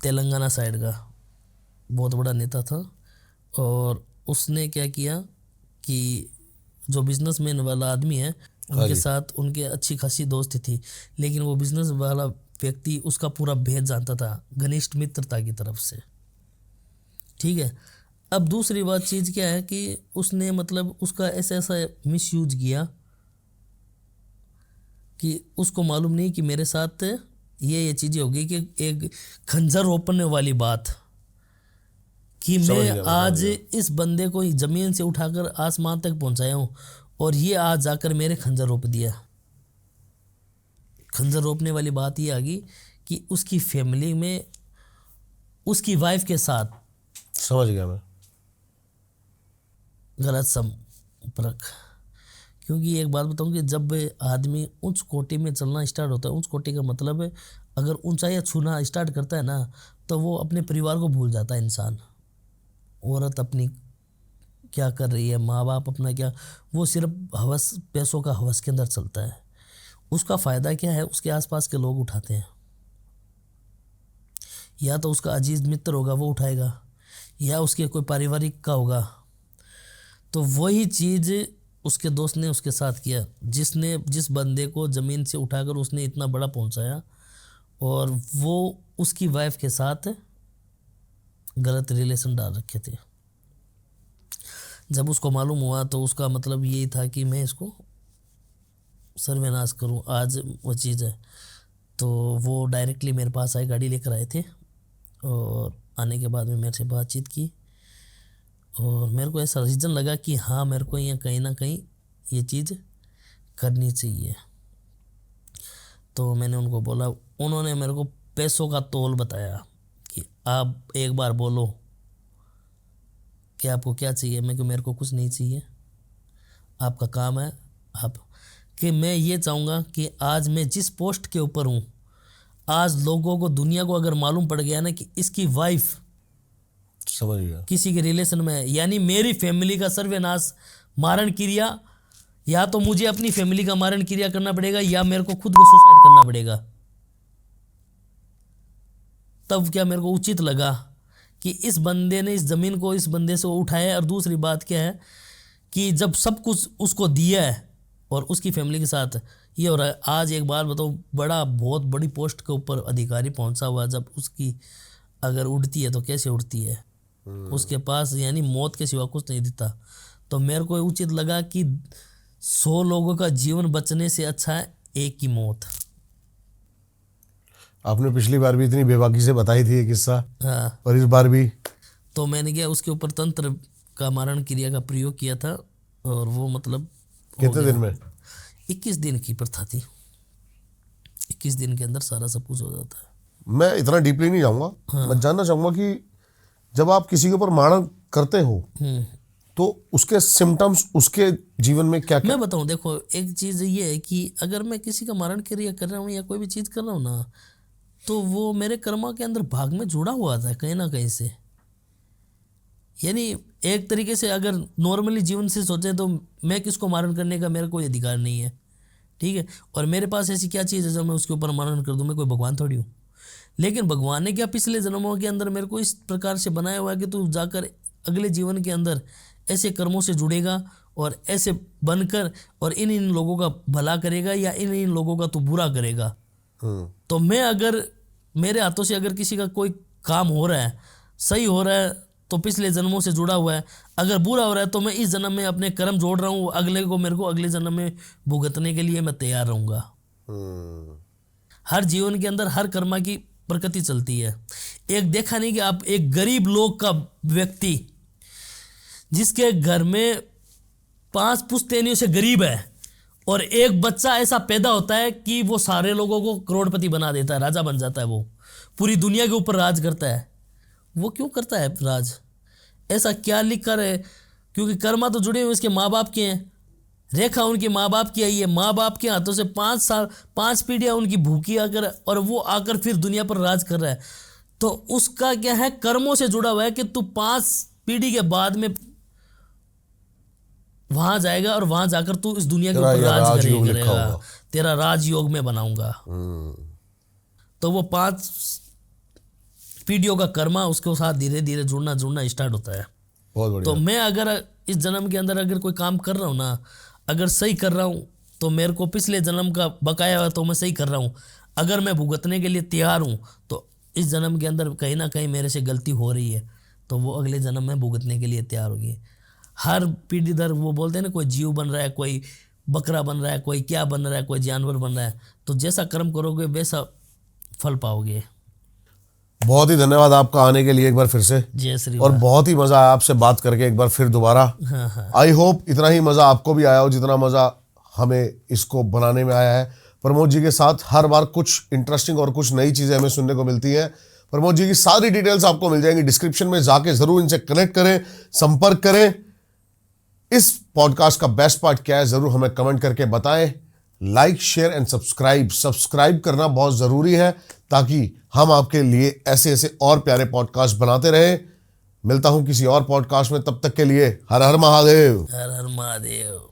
तेलंगाना साइड का बहुत बड़ा नेता था। और उसने क्या किया कि जो बिजनेसमैन वाला आदमी है उनके साथ उनके अच्छी खासी दोस्ती थी, लेकिन वो बिजनेस वाला व्यक्ति उसका पूरा भेद जानता था घनिष्ठ मित्रता की तरफ से, ठीक है। अब दूसरी बात चीज़ क्या है कि उसने मतलब उसका ऐसा ऐसा मिसयूज किया कि उसको मालूम नहीं कि मेरे साथ ये चीज़ें होगी कि एक खंजर रोपने वाली बात कि मैं आज इस बंदे को ज़मीन से उठाकर आसमान तक पहुंचाया हूँ और ये आज जाकर मेरे खंजर रोप दिया। खंजर रोपने वाली बात ये आ गई कि उसकी फैमिली में उसकी वाइफ के साथ, समझ गया मैं, गलत संपर्क। क्योंकि एक बात बताऊं कि जब आदमी उच्च कोटि में चलना स्टार्ट होता है, उच्च कोटि का मतलब है अगर ऊंचाई छूना स्टार्ट करता है ना, तो वो अपने परिवार को भूल जाता है इंसान। औरत अपनी क्या कर रही है, माँ बाप अपना क्या, वो सिर्फ हवस, पैसों का हवस के अंदर चलता है। उसका फ़ायदा क्या है, उसके आसपास के लोग उठाते हैं, या तो उसका अजीज मित्र होगा वो उठाएगा, या उसके कोई पारिवारिक का होगा। तो वही चीज़ उसके दोस्त ने उसके साथ किया, जिस बंदे को ज़मीन से उठाकर उसने इतना बड़ा पहुंचाया, और वो उसकी वाइफ के साथ गलत रिलेशन डाल रखे थे। जब उसको मालूम हुआ तो उसका मतलब यही था कि मैं इसको सर्वनाश करूं, आज वो चीज़ है। तो वो डायरेक्टली मेरे पास आए, गाड़ी लेकर आए थे, और आने के बाद में मेरे से बातचीत की, और मेरे को ऐसा रीज़न लगा कि हाँ मेरे को ये कहीं ना कहीं ये चीज़ करनी चाहिए। तो मैंने उनको बोला, उन्होंने मेरे को पैसों का तोल बताया कि आप एक बार बोलो कि आपको क्या चाहिए। मैं, कि मेरे को कुछ नहीं चाहिए, आपका काम है आप, कि मैं ये चाहूँगा कि आज मैं जिस पोस्ट के ऊपर हूँ, आज लोगों को, दुनिया को अगर मालूम पड़ गया ना कि इसकी वाइफ समझ गया किसी के रिलेशन में है, यानी मेरी फैमिली का सर्वनाश, मारण क्रिया, या तो मुझे अपनी फैमिली का मारण क्रिया करना पड़ेगा या मेरे को खुद को सुसाइड करना पड़ेगा। तब क्या मेरे को उचित लगा कि इस बंदे ने इस ज़मीन को इस बंदे से उठाया। और दूसरी बात क्या है कि जब सब कुछ उसको दिया है और उसकी फैमिली के साथ ये हो रहा है, आज एक बार बताओ, बहुत बड़ी पोस्ट के ऊपर अधिकारी पहुंचा हुआ, जब उसकी अगर उड़ती है तो कैसे उड़ती है, उसके पास यानी मौत के सिवा कुछ नहीं दिखता। तो मेरे को उचित लगा कि 100 लोगों का जीवन बचने से अच्छा है एक की मौत। आपने पिछली बार भी इतनी बेबाकी से बताई थी ये किस्सा, हाँ, और इस बार भी। तो मैंने क्या उसके ऊपर तंत्र का मारण क्रिया का प्रयोग किया था, और वो मतलब कितने दिन में? 21 दिन की प्रथा थी। 21 दिन के अंदर सारा सब कुछ हो जाता है। मैं इतना डीपली नहीं जाऊंगा, मैं जानना चाहूंगा कि जब आप किसी के ऊपर मारण करते हो तो उसके सिम्टम्स उसके जीवन में क्या क्या? मैं बताऊं, देखो एक चीज़ ये है कि अगर मैं किसी का मारण क्रिया कर रहा हूँ या कोई भी चीज़ कर रहा हूँ ना, तो वो मेरे कर्मा के अंदर भाग में जुड़ा हुआ था कहीं ना कहीं से। यानी एक तरीके से अगर नॉर्मली जीवन से सोचें तो मैं किसको मारण करने का मेरा कोई अधिकार नहीं है, ठीक है। और मेरे पास ऐसी क्या चीज़ है जो मैं उसके ऊपर मारण कर दूं? मैं कोई भगवान थोड़ी हूँ। लेकिन भगवान ने क्या पिछले जन्मों के अंदर मेरे को इस प्रकार से बनाया हुआ है कि तू जाकर अगले जीवन के अंदर ऐसे कर्मों से जुड़ेगा और ऐसे बनकर और इन इन लोगों का भला करेगा या इन इन लोगों का तू बुरा करेगा। तो मैं अगर मेरे हाथों से अगर किसी का कोई काम हो रहा है, सही हो रहा है, तो पिछले जन्मों से जुड़ा हुआ है। अगर बुरा हो रहा है तो मैं इस जन्म में अपने कर्म जोड़ रहा हूँ, अगले को मेरे को अगले जन्म में भुगतने के लिए मैं तैयार रहूँगा। हर जीवन के अंदर हर कर्मा की प्रकृति चलती है। एक देखा नहीं कि आप एक गरीब लोग का व्यक्ति जिसके घर में 5 पुश्तैनियों से गरीब है और एक बच्चा ऐसा पैदा होता है कि वो सारे लोगों को करोड़पति बना देता है, राजा बन जाता है, वो पूरी दुनिया के ऊपर राज करता है। वो क्यों करता है राज? ऐसा क्या लिख कर है क्योंकि कर्मा तो जुड़े हुए उसके माँ बाप के हैं, रेखा उनके माँ बाप की आई है, माँ बाप के हाथों से 5 पीढ़ियां उनकी भूखी आकर, और वो आकर फिर दुनिया पर राज कर रहा है। तो उसका क्या है, कर्मों से जुड़ा हुआ है कि तू 5 पीढ़ी के बाद में वहां जाएगा और वहां जाकर तू इस दुनिया के तेरा ऊपर ये राज राजयोग लिखा करेगा, होगा। तेरा राजयोग में बनाऊंगा। तो वो 5 पीढ़ियों का कर्मा उसके साथ धीरे धीरे जुड़ना स्टार्ट होता है। बहुत तो बढ़िया। मैं अगर इस जन्म के अंदर अगर कोई काम कर रहा हूँ ना, अगर सही कर रहा हूँ तो मेरे को पिछले जन्म का बकाया हुआ तो मैं सही कर रहा हूँ। अगर मैं भुगतने के लिए तैयार हूँ तो इस जन्म के अंदर कहीं ना कहीं मेरे से गलती हो रही है, तो वो अगले जन्म में भुगतने के लिए तैयार होगी। हर पीढ़ी दर वो बोलते हैं ना, कोई जीव बन रहा है, कोई बकरा बन रहा है, कोई क्या बन रहा है, कोई जानवर बन रहा है। तो जैसा कर्म करोगे वैसा फल पाओगे। बहुत ही धन्यवाद आपका आने के लिए एक बार फिर से, जय श्री और राम। बहुत ही मजा आया आपसे बात करके एक बार फिर दोबारा। हाँ हाँ। आई होप इतना ही मजा आपको भी आया हो जितना मजा हमें इसको बनाने में आया है। प्रमोद जी के साथ हर बार कुछ इंटरेस्टिंग और कुछ नई चीजें हमें सुनने को मिलती हैं। प्रमोद जी की सारी डिटेल्स आपको मिल जाएंगी डिस्क्रिप्शन में, जाके जरूर इनसे कनेक्ट करें, संपर्क करें। इस पॉडकास्ट का बेस्ट पार्ट क्या है जरूर हमें कमेंट करके बताएं। लाइक, शेयर एंड सब्सक्राइब करना बहुत जरूरी है ताकि हम आपके लिए ऐसे ऐसे और प्यारे पॉडकास्ट बनाते रहें। मिलता हूं किसी और पॉडकास्ट में, तब तक के लिए हर हर महादेव। हर हर महादेव।